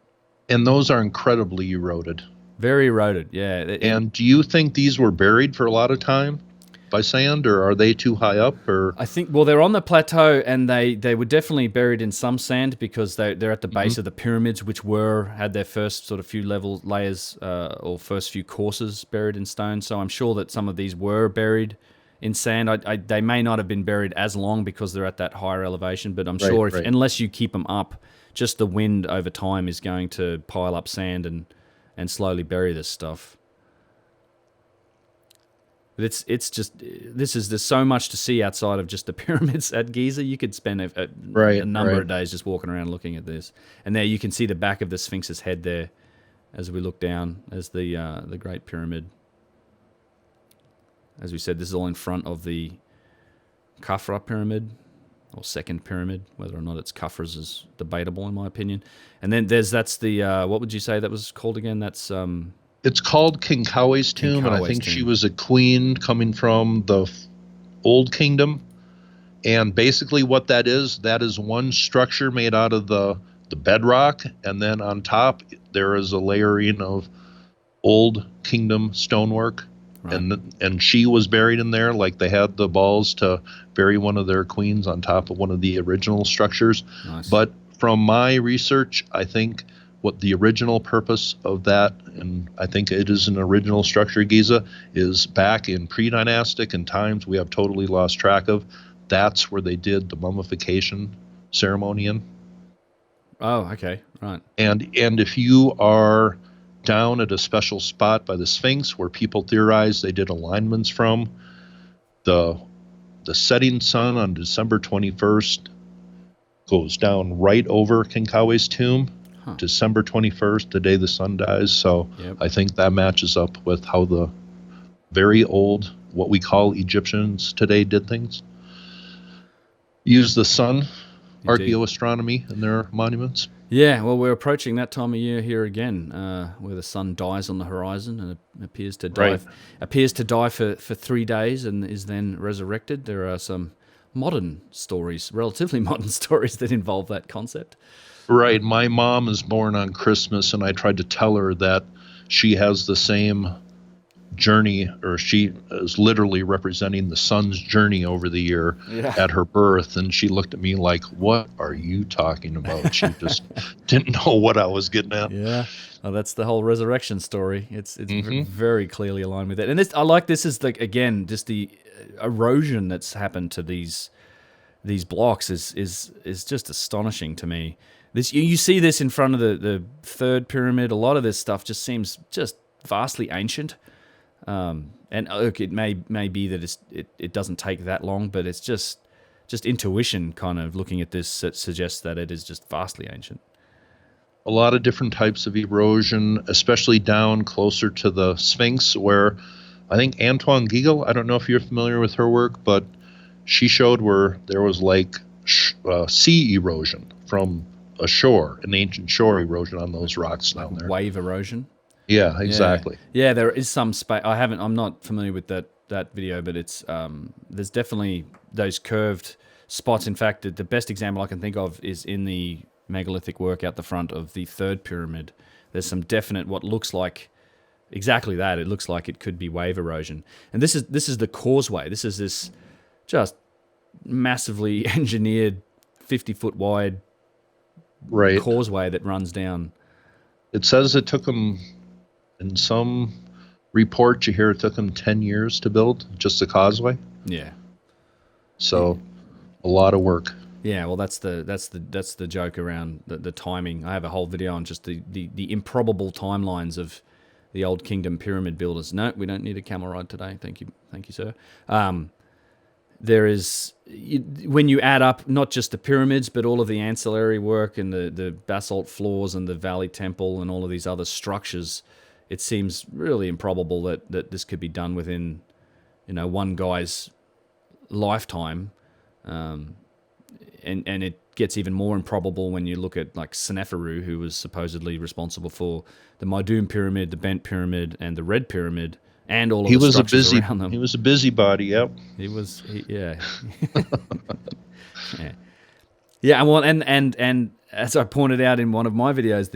And those are incredibly eroded. Very eroded, yeah. And do you think these were buried for a lot of time by sand, or are they too high up? Or I think, well, they're on the plateau, and they were definitely buried in some sand because they're at the base of the pyramids, which had their first sort of few layers or first few courses buried in stone. So I'm sure that some of these were buried in sand. They may not have been buried as long because they're at that higher elevation, but I'm sure unless you keep them up, just the wind over time is going to pile up sand and slowly bury this stuff. But there's so much to see outside of just the pyramids at Giza. You could spend a number of days just walking around looking at this. And there you can see the back of the Sphinx's head there as we look down as the Great Pyramid. As we said, this is all in front of the Khafra Pyramid, or second pyramid. Whether or not it's Khafra's is debatable in my opinion. And then that's the what would you say that was called again? That's It's called King Kawe's tomb, and I think she was a queen coming from the Old Kingdom. And basically what that is one structure made out of the bedrock, and then on top there is a layering of Old Kingdom stonework. Right. And she was buried in there, like they had the balls to bury one of their queens on top of one of the original structures. Nice. But from my research, I think what the original purpose of that, and I think it is an original structure, Giza, is back in pre-dynastic and times we have totally lost track of. That's where they did the mummification ceremony in. Oh, okay, right. And if you are down at a special spot by the Sphinx where people theorize they did alignments from, the setting sun on December 21st goes down right over King Kawe's tomb. December 21st, the day the sun dies. So yep. I think that matches up with how the very old, what we call Egyptians today, did things. Use the sun, archaeoastronomy in their monuments. Yeah, well, we're approaching that time of year here again, where the sun dies on the horizon and it appears to die. Right. Appears to die for 3 days and is then resurrected. There are some modern stories, relatively modern stories, that involve that concept. Right. My mom is born on Christmas, and I tried to tell her that she has the same journey, or she is literally representing the sun's journey over the year at her birth. And she looked at me like, what are you talking about? She just didn't know what I was getting at. Yeah. Well, that's the whole resurrection story. It's very clearly aligned with it. And I like this is like, again, just the erosion that's happened to these blocks is just astonishing to me. You see this in front of the third pyramid. A lot of this stuff just seems just vastly ancient. And look, it may be that it doesn't take that long, but it's just intuition kind of looking at this that suggests that it is just vastly ancient. A lot of different types of erosion, especially down closer to the Sphinx, where I think Antoine Giegel, I don't know if you're familiar with her work, but she showed where there was like sea erosion from a shore, an ancient shore erosion on those rocks down there. Wave erosion. Yeah, exactly. Yeah, there is some space. I'm not familiar with that video, but it's there's definitely those curved spots. In fact, the best example I can think of is in the megalithic work out the front of the third pyramid. There's some definite what looks like exactly that. It looks like it could be wave erosion. And this is the causeway. This is this just massively engineered 50-foot wide causeway that runs down. It says it took them, in some reports you hear it took them 10 years to build just the causeway. Yeah. So a lot of work. Yeah, well that's the joke around the timing. I have a whole video on just the improbable timelines of the Old Kingdom pyramid builders. No, we don't need a camel ride today. Thank you, sir. There is, when you add up not just the pyramids, but all of the ancillary work and the basalt floors and the valley temple and all of these other structures, it seems really improbable that this could be done within, one guy's lifetime. And it gets even more improbable when you look at like Seneferu, who was supposedly responsible for the Maidum pyramid, the Bent pyramid, and the Red pyramid. And all of the structures around them. He was a busybody, yep. Yeah. Yeah, well, and as I pointed out in one of my videos,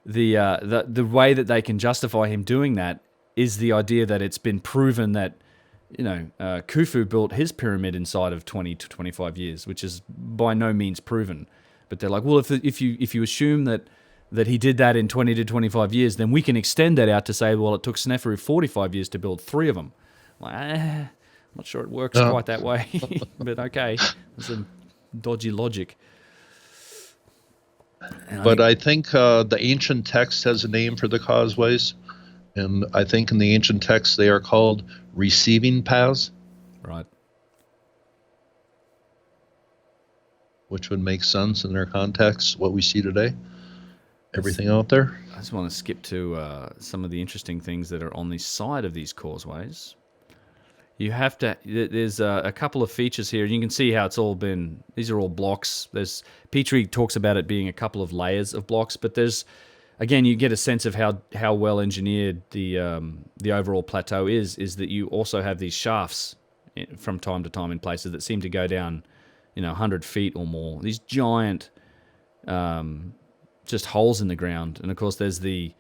the way that they can justify him doing that is the idea that it's been proven that, Khufu built his pyramid inside of 20 to 25 years, which is by no means proven. But they're like, well, if you assume that he did that in 20 to 25 years, then we can extend that out to say, well, it took Seneferu 45 years to build 3 of them. I'm not sure it works quite that way, but okay. That's some dodgy logic. But I think the ancient text has a name for the causeways. And I think in the ancient texts they are called receiving paths, Right. which would make sense in their context, what we see today. Everything out there. I just want to skip to some of the interesting things that are on the side of these causeways. You have to. There's a couple of features here. You can see how it's all been. These are all blocks. Petrie talks about it being a couple of layers of blocks, but there's, again, you get a sense of how well engineered the overall plateau is. Is that you also have these shafts from time to time in places that seem to go down, 100 feet or more. These giant, just holes in the ground, and of course there's the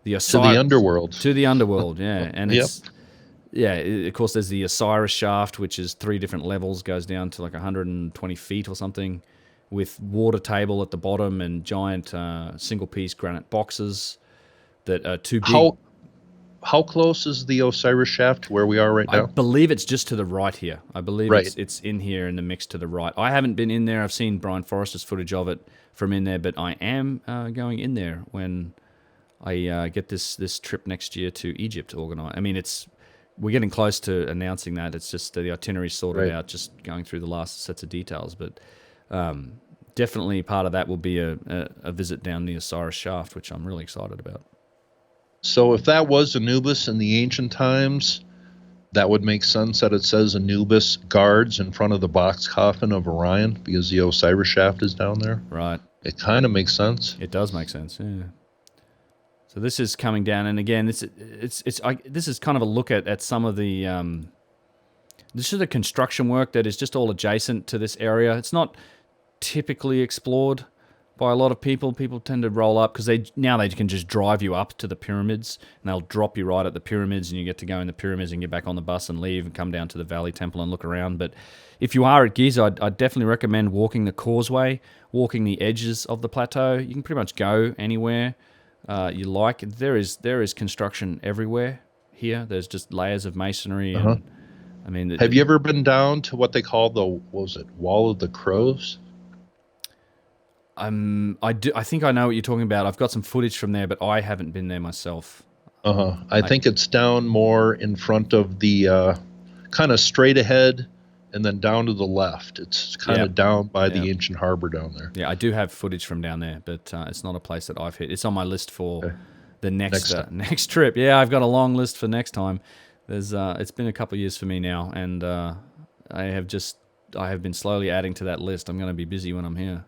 To the underworld. To the underworld, yeah, and Yep. of course, there's the Osiris shaft, which is 3 different levels, goes down to like 120 feet or something, with water table at the bottom and giant single-piece granite boxes that are too big. How close is the Osiris shaft to where we are right now? I believe it's just to the right here. I believe Right. it's in here in the mix to the right. I haven't been in there. I've seen Brian Forrester's footage of it from in there, but I am going in there when I get this trip next year to Egypt organized. I mean, we're getting close to announcing that. It's just the itinerary sorted out, just going through the last sets of details. But definitely part of that will be a visit down the Osiris shaft, which I'm really excited about. So if that was Anubis in the ancient times, that would make sense that it says Anubis guards in front of the box coffin of Orion because the Osiris shaft is down there. Right. It kind of makes sense. It does make sense, yeah. So this is coming down, and again, this is kind of a look at some of the this is the construction work that is just all adjacent to this area. It's not typically explored by a lot of people. People tend to roll up because they can just drive you up to the pyramids, and they'll drop you right at the pyramids, and you get to go in the pyramids and get back on the bus and leave and come down to the Valley Temple and look around. But if you are at Giza, I'd definitely recommend walking the causeway, walking the edges of the plateau. You can pretty much go anywhere you like. There is construction everywhere here. There's just layers of masonry. And, I mean, have you ever been down to what they call the Wall of the Crows? I think I know what you're talking about. I've got some footage from there, but I haven't been there myself. I think it's down more in front of the kind of straight ahead and then down to the left. It's kind of down by the ancient harbor down there. Yeah, I do have footage from down there, but it's not a place that I've hit. It's on my list for the next trip. Yeah, I've got a long list for next time. There's it's been a couple of years for me now, and I have been slowly adding to that list. I'm going to be busy when I'm here.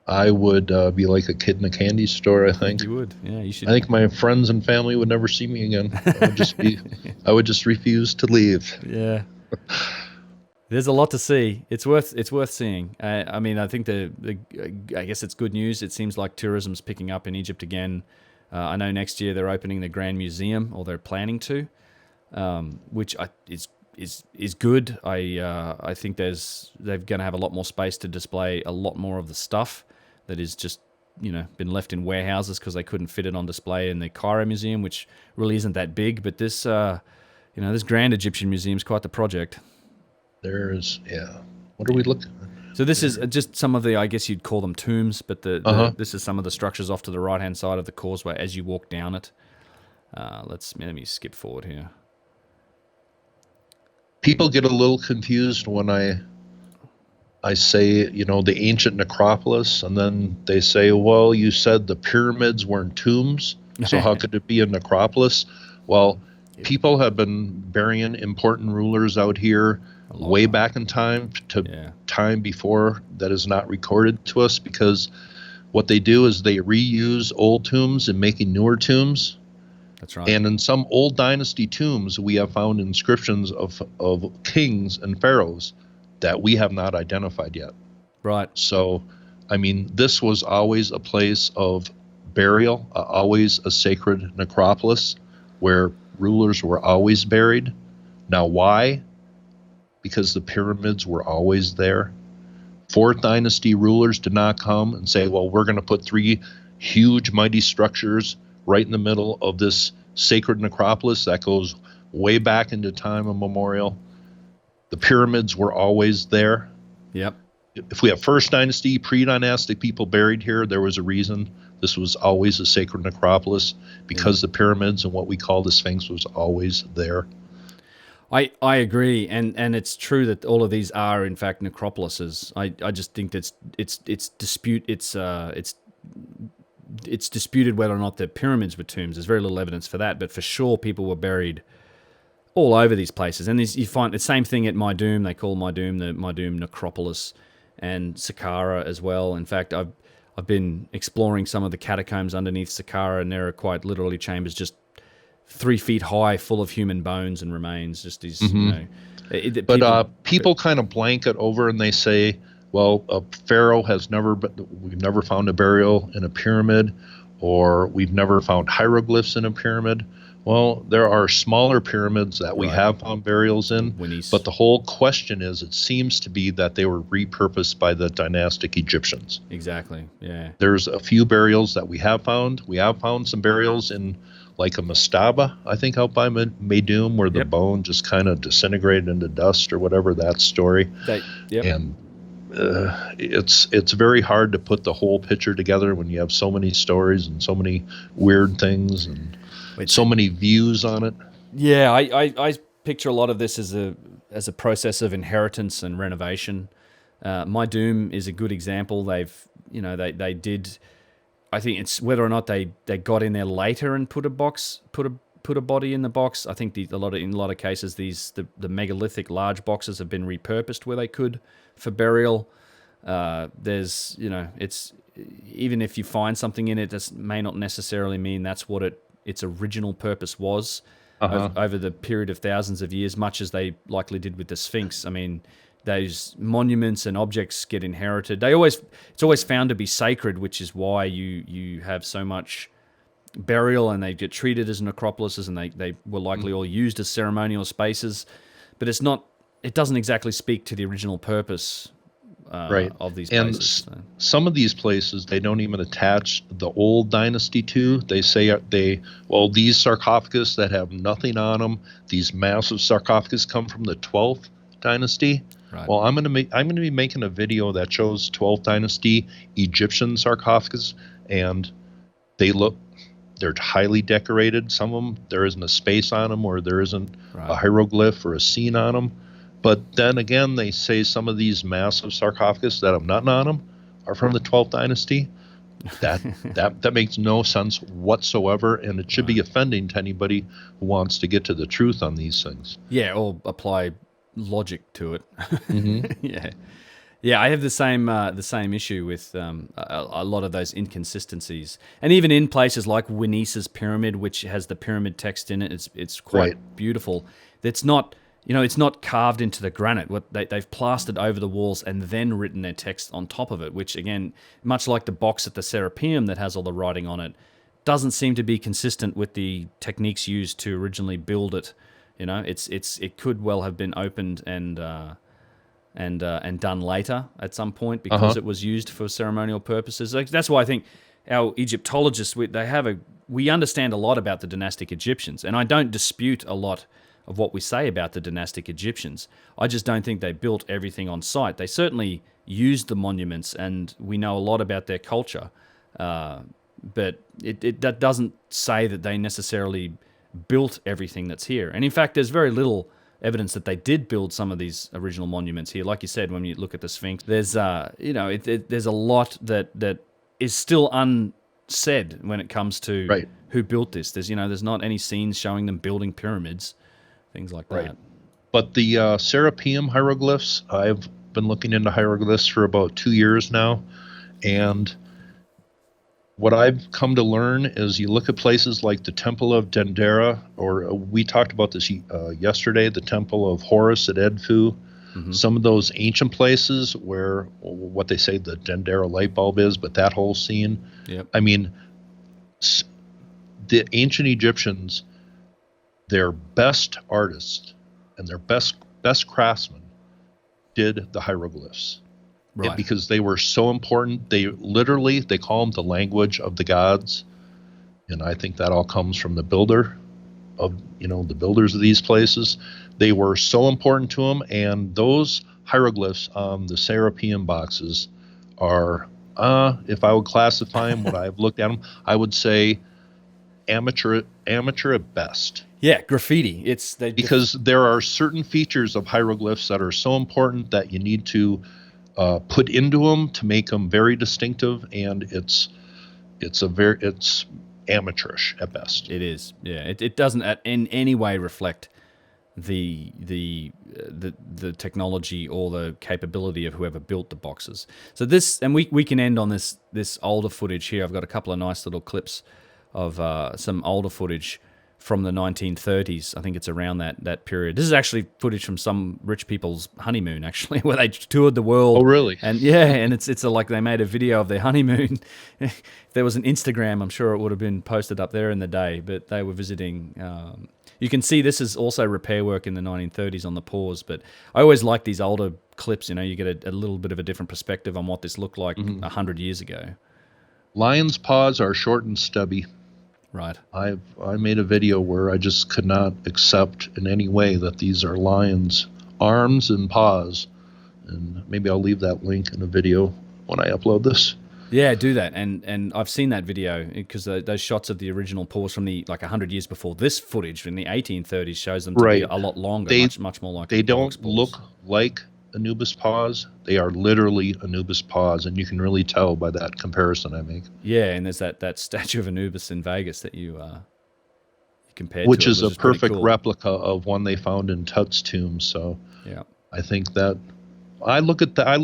I would be like a kid in a candy store, I think. You would, yeah. You should. I think my friends and family would never see me again. I would just refuse to leave. Yeah. There's a lot to see. It's worth seeing. I mean, I think I guess it's good news. It seems like tourism's picking up in Egypt again. I know next year they're opening the Grand Museum, or they're planning to, which is good. I think they're going to have a lot more space to display a lot more of the stuff that is just been left in warehouses because they couldn't fit it on display in the Cairo Museum, which really isn't that big. But this this Grand Egyptian Museum is quite the project. There's What are we looking at? So this is just some of the, I guess you'd call them tombs, but this is some of the structures off to the right-hand side of the causeway as you walk down it. Let me skip forward here. People get a little confused when I say, the ancient necropolis, and then they say, well, you said the pyramids weren't tombs, so how could it be a necropolis? Well, people have been burying important rulers out here way back in time to time before that is not recorded to us, because what they do is they reuse old tombs and making newer tombs. That's right. And in some old dynasty tombs, we have found inscriptions of kings and pharaohs that we have not identified yet. Right. So, I mean, this was always a place of burial, always a sacred necropolis where rulers were always buried. Now, why? Because the pyramids were always there. Fourth dynasty rulers did not come and say, well, we're going to put 3 huge, mighty structures right in the middle of this sacred necropolis that goes way back into time immemorial. The pyramids were always there. Yep. If we have first dynasty, pre-dynastic people buried here, there was a reason This was always a sacred necropolis because the pyramids and what we call the Sphinx was always there. I agree, and it's true that all of these are in fact necropolises. I just think that it's disputed whether or not the pyramids were tombs. There's very little evidence for that, but for sure people were buried all over these places. And you find the same thing at Mydoom. They call Mydoom the Mydoom necropolis, and Saqqara as well. In fact, I've been exploring some of the catacombs underneath Saqqara, and there are quite literally chambers just 3 feet high, full of human bones and remains. Just these, people kind of blanket over and they say, well, a pharaoh we've never found a burial in a pyramid, or we've never found hieroglyphs in a pyramid. Well, there are smaller pyramids that we have found burials in, but the whole question is, it seems to be that they were repurposed by the dynastic Egyptians. Exactly, yeah. There's a few burials that we have found. We have found some burials in like a mastaba, I think, out by Mydoom, where the bone just kind of disintegrated into dust or whatever, that story. And it's very hard to put the whole picture together when you have so many stories and so many weird things and so many views on it. Yeah, I picture a lot of this as a process of inheritance and renovation. Mydoom is a good example. They did. I think it's whether or not they got in there later and put a body in the box. I think in a lot of cases the megalithic large boxes have been repurposed where they could for burial. There's it's even if you find something in it, that may not necessarily mean that's what its original purpose was over the period of thousands of years, much as they likely did with the Sphinx. I mean, those monuments and objects get inherited. It's always found to be sacred, which is why you have so much burial, and they get treated as necropolises, and they were likely all used as ceremonial spaces. But it doesn't exactly speak to the original purpose of these places. And some of these places, they don't even attach the old dynasty to. They say these sarcophagus that have nothing on them, these massive sarcophagus come from the 12th dynasty. Right. Well, I'm going to be making a video that shows 12th dynasty Egyptian sarcophagus, and they're highly decorated. Some of them, there isn't a space on them, or there isn't a hieroglyph or a scene on them. But then again, they say some of these massive sarcophagus that have nothing on them are from the 12th dynasty. That makes no sense whatsoever, and it should be offending to anybody who wants to get to the truth on these things. Yeah, or apply logic to it. Yeah. I have the same issue with a lot of those inconsistencies, and even in places like Winisa's pyramid, which has the pyramid text in it. It's quite beautiful. It's not carved into the granite. They've plastered over the walls and then written their text on top of it, which again, much like the box at the Serapeum that has all the writing on it, doesn't seem to be consistent with the techniques used to originally build it. It could well have been opened and done later at some point because it was used for ceremonial purposes. That's why I think our Egyptologists, we understand a lot about the dynastic Egyptians, and I don't dispute a lot of what we say about the dynastic Egyptians. I just don't think they built everything on site. They certainly used the monuments, and we know a lot about their culture, but that doesn't say that they necessarily built everything that's here. And in fact, there's very little evidence that they did build some of these original monuments here. Like you said, when you look at the Sphinx, there's there's a lot that is still unsaid when it comes to who built this. There's not any scenes showing them building pyramids, things like that. But the Serapeum hieroglyphs, I've been looking into hieroglyphs for about 2 years now, and what I've come to learn is you look at places like the Temple of Dendera, or we talked about this yesterday, the Temple of Horus at Edfu, some of those ancient places where what they say the Dendera light bulb is, but that whole scene. I mean, the ancient Egyptians, their best artists and their best craftsmen did the hieroglyphs. Because they were so important. They call them the language of the gods, and I think that all comes from the builders of these places. They were so important to them, and those hieroglyphs on the Serapeum boxes are If I would classify them, what I've looked at them, I would say amateur at best. Yeah, graffiti. Because there are certain features of hieroglyphs that are so important that you need to put into them to make them very distinctive, and it's amateurish at best. It is. Yeah, it doesn't in any way reflect the technology or the capability of whoever built the boxes. So this, and we can end on this older footage here. I've got a couple of nice little clips of some older footage from the 1930s. I think it's around that period. This is actually footage from some rich people's honeymoon, actually, where they toured the world. Oh, really? And yeah, and it's like they made a video of their honeymoon. If there was an Instagram, I'm sure it would have been posted up there in the day, but they were visiting. You can see this is also repair work in the 1930s on the paws, but I always like these older clips. You get a little bit of a different perspective on what this looked like 100 years ago. Lions' paws are short and stubby. Right. I made a video where I just could not accept in any way that these are lions' arms and paws. And maybe I'll leave that link in a video when I upload this. Yeah, do that. And I've seen that video because those shots of the original paws from 100 years before this footage in the 1830s shows them to be a lot longer, much more like they don't look like Anubis paws. They are literally Anubis paws, and you can really tell by that comparison I make. Yeah, and there's that statue of Anubis in Vegas that you compared which to, is a perfect replica of one they found in Tut's tomb. So yeah, I think that I look at that. I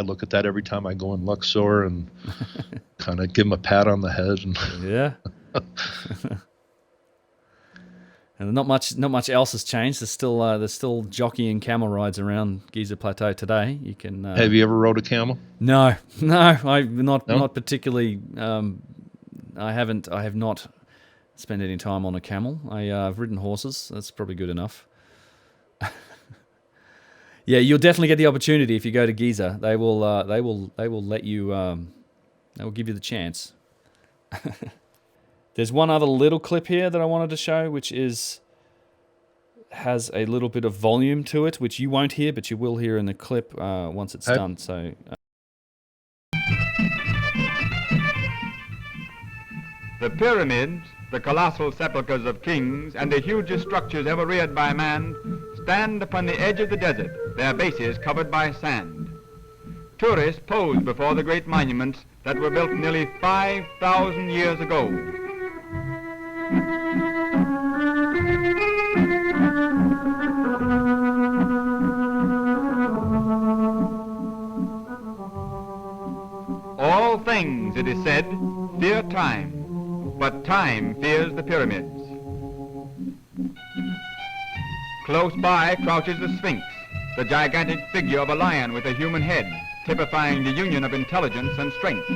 look at that every time I go in Luxor and kind of give him a pat on the head. And yeah. And not much else has changed. There's still jockey and camel rides around Giza Plateau today. You can. Have you ever rode a camel? No, I've not particularly. I have not spent any time on a camel. I've ridden horses. That's probably good enough. Yeah, you'll definitely get the opportunity if you go to Giza. They will let you. They will give you the chance. There's one other little clip here that I wanted to show, which has a little bit of volume to it, which you won't hear, but you will hear in the clip once it's done. So. The pyramids, the colossal sepulchres of kings, and the hugest structures ever reared by man stand upon the edge of the desert, their bases covered by sand. Tourists pose before the great monuments that were built nearly 5,000 years ago. All things, it is said, fear time, but time fears the pyramids. Close by crouches the Sphinx, the gigantic figure of a lion with a human head, typifying the union of intelligence and strength.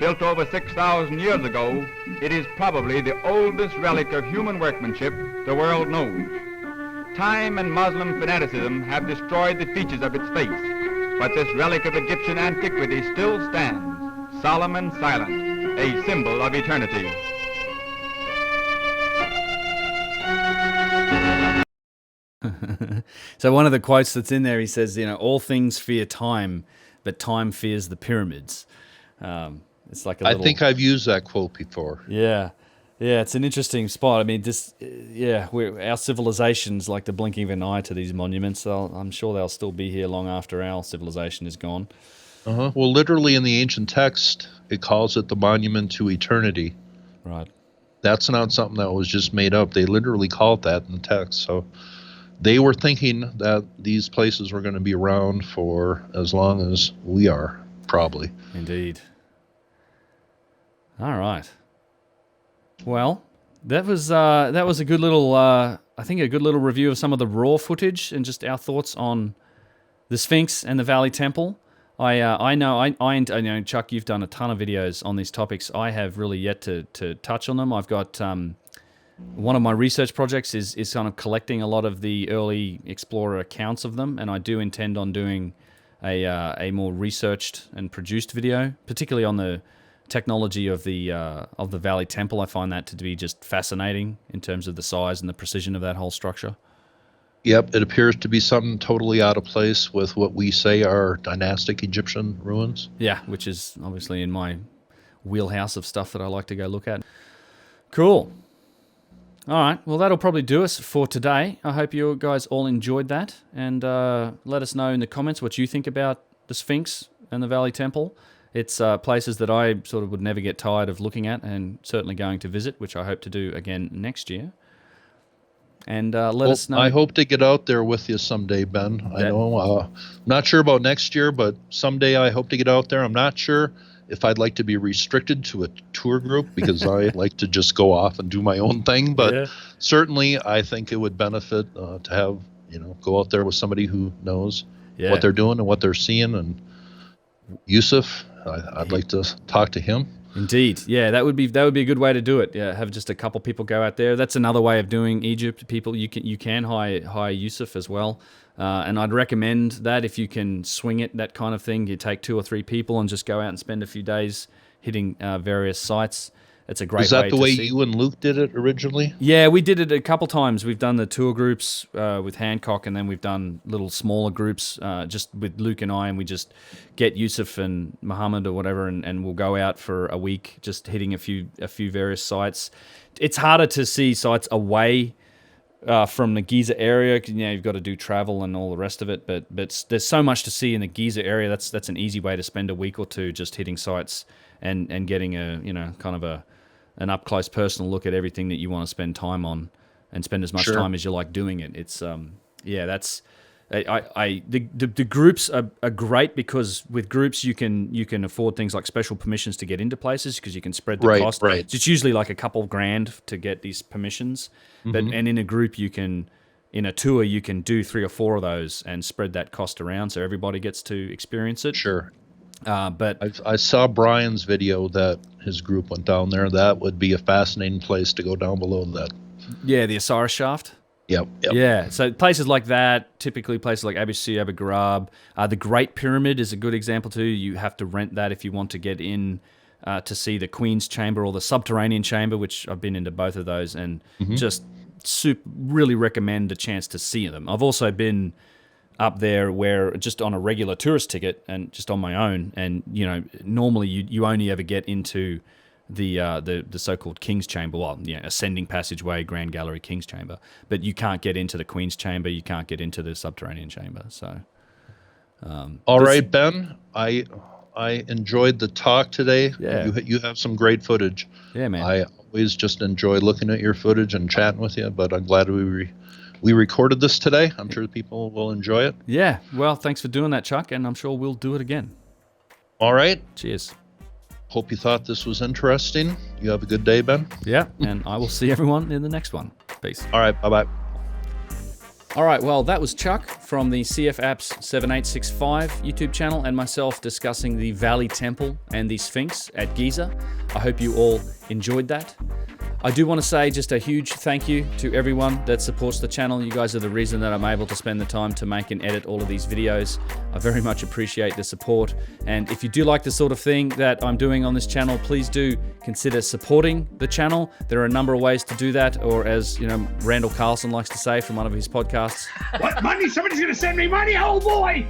Built over 6,000 years ago, it is probably the oldest relic of human workmanship the world knows. Time and Muslim fanaticism have destroyed the features of its face, but this relic of Egyptian antiquity still stands, solemn and silent, a symbol of eternity. So one of the quotes that's in there, he says, all things fear time, but time fears the pyramids. It's like I think I've used that quote before. Yeah, it's an interesting spot. I mean, our civilization's like the blinking of an eye to these monuments. I'm sure they'll still be here long after our civilization is gone. Well, literally in the ancient text, it calls it the monument to eternity. Right. That's not something that was just made up. They literally call it that in the text. So they were thinking that these places were going to be around for as long as we are, probably. Indeed. All right. Well, that was a good little I think a good little review of some of the raw footage and just our thoughts on the Sphinx and the Valley Temple. I know Chuck, you've done a ton of videos on these topics. I have really yet to touch on them. I've got one of my research projects is kind of collecting a lot of the early explorer accounts of them, and I do intend on doing a more researched and produced video, particularly on the technology of the Valley Temple. I find that to be just fascinating in terms of the size and the precision of that whole structure. Yep, it appears to be something totally out of place with what we say are dynastic Egyptian ruins. Yeah, which is obviously in my wheelhouse of stuff that I like to go look at. Cool. All right, well, that'll probably do us for today. I hope you guys all enjoyed that, and let us know in the comments what you think about the Sphinx and the Valley Temple. It's places that I sort of would never get tired of looking at and certainly going to visit, which I hope to do again next year. And let us know. I hope to get out there with you someday, Ben. I know. Not sure about next year, but someday I hope to get out there. I'm not sure if I'd like to be restricted to a tour group because I like to just go off and do my own thing. But certainly, I think it would benefit to have go out there with somebody who knows what they're doing and what they're seeing. And Yusuf, I'd like to talk to him. Indeed, yeah, that would be a good way to do it. Yeah, have just a couple people go out there. That's another way of doing Egypt. People, you can hire Yusuf as well, and I'd recommend that if you can swing it, that kind of thing. You take 2 or 3 people and just go out and spend a few days hitting various sites. It's a great way to see. Is that the way you and Luke did it originally? Yeah, we did it a couple times. We've done the tour groups with Hancock, and then we've done little smaller groups just with Luke and I, and we just get Yusuf and Muhammad or whatever, and we'll go out for a week just hitting a few various sites. It's harder to see sites away from the Giza area. You've got to do travel and all the rest of it, but there's so much to see in the Giza area. That's an easy way to spend a week or two just hitting sites and getting a kind of an up-close personal look at everything that you want to spend time on and spend as much time as you like doing it. It's that's the groups are great because with groups you can afford things like special permissions to get into places because you can spread the cost. Right. It's usually like a couple grand to get these permissions, and in a group in a tour you can do 3 or 4 of those and spread that cost around so everybody gets to experience it. Sure. But I saw Brian's video that his group went down there. That would be a fascinating place to go down below that. Yeah, the Osiris Shaft. Yep. Yeah, so places like that, typically places like Abu Simbel, Abu Ghraib. The Great Pyramid is a good example too. You have to rent that if you want to get in to see the Queen's Chamber or the Subterranean Chamber, which I've been into both of those, and just really recommend a chance to see them. I've also been up there where just on a regular tourist ticket and just on my own, and normally you only ever get into the so-called King's Chamber, ascending passageway, Grand Gallery, King's Chamber, but you can't get into the Queen's Chamber, you can't get into the Subterranean Chamber. So all right, Ben, I enjoyed the talk today. Yeah. You have some great footage. Yeah, man. I always just enjoy looking at your footage and chatting with you, but I'm glad we recorded this today. I'm sure people will enjoy it. Yeah, well, thanks for doing that, Chuck, and I'm sure we'll do it again. All right. Cheers. Hope you thought this was interesting. You have a good day, Ben. Yeah, and I will see everyone in the next one. Peace. All right, bye-bye. All right, well, that was Chuck from the cfapps7865 YouTube channel and myself discussing the Valley Temple and the Sphinx at Giza. I hope you all enjoyed that. I do want to say just a huge thank you to everyone that supports the channel. You guys are the reason that I'm able to spend the time to make and edit all of these videos. I very much appreciate the support. And if you do like the sort of thing that I'm doing on this channel, please do consider supporting the channel. There are a number of ways to do that, or as Randall Carlson likes to say from one of his podcasts. What, money? Somebody's going to send me money? Oh, boy!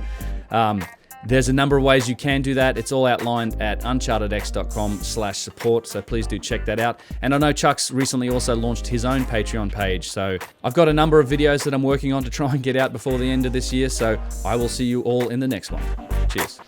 There's a number of ways you can do that. It's all outlined at unchartedx.com/support, so please do check that out. And I know Chuck's recently also launched his own Patreon page, so I've got a number of videos that I'm working on to try and get out before the end of this year, so I will see you all in the next one. Cheers.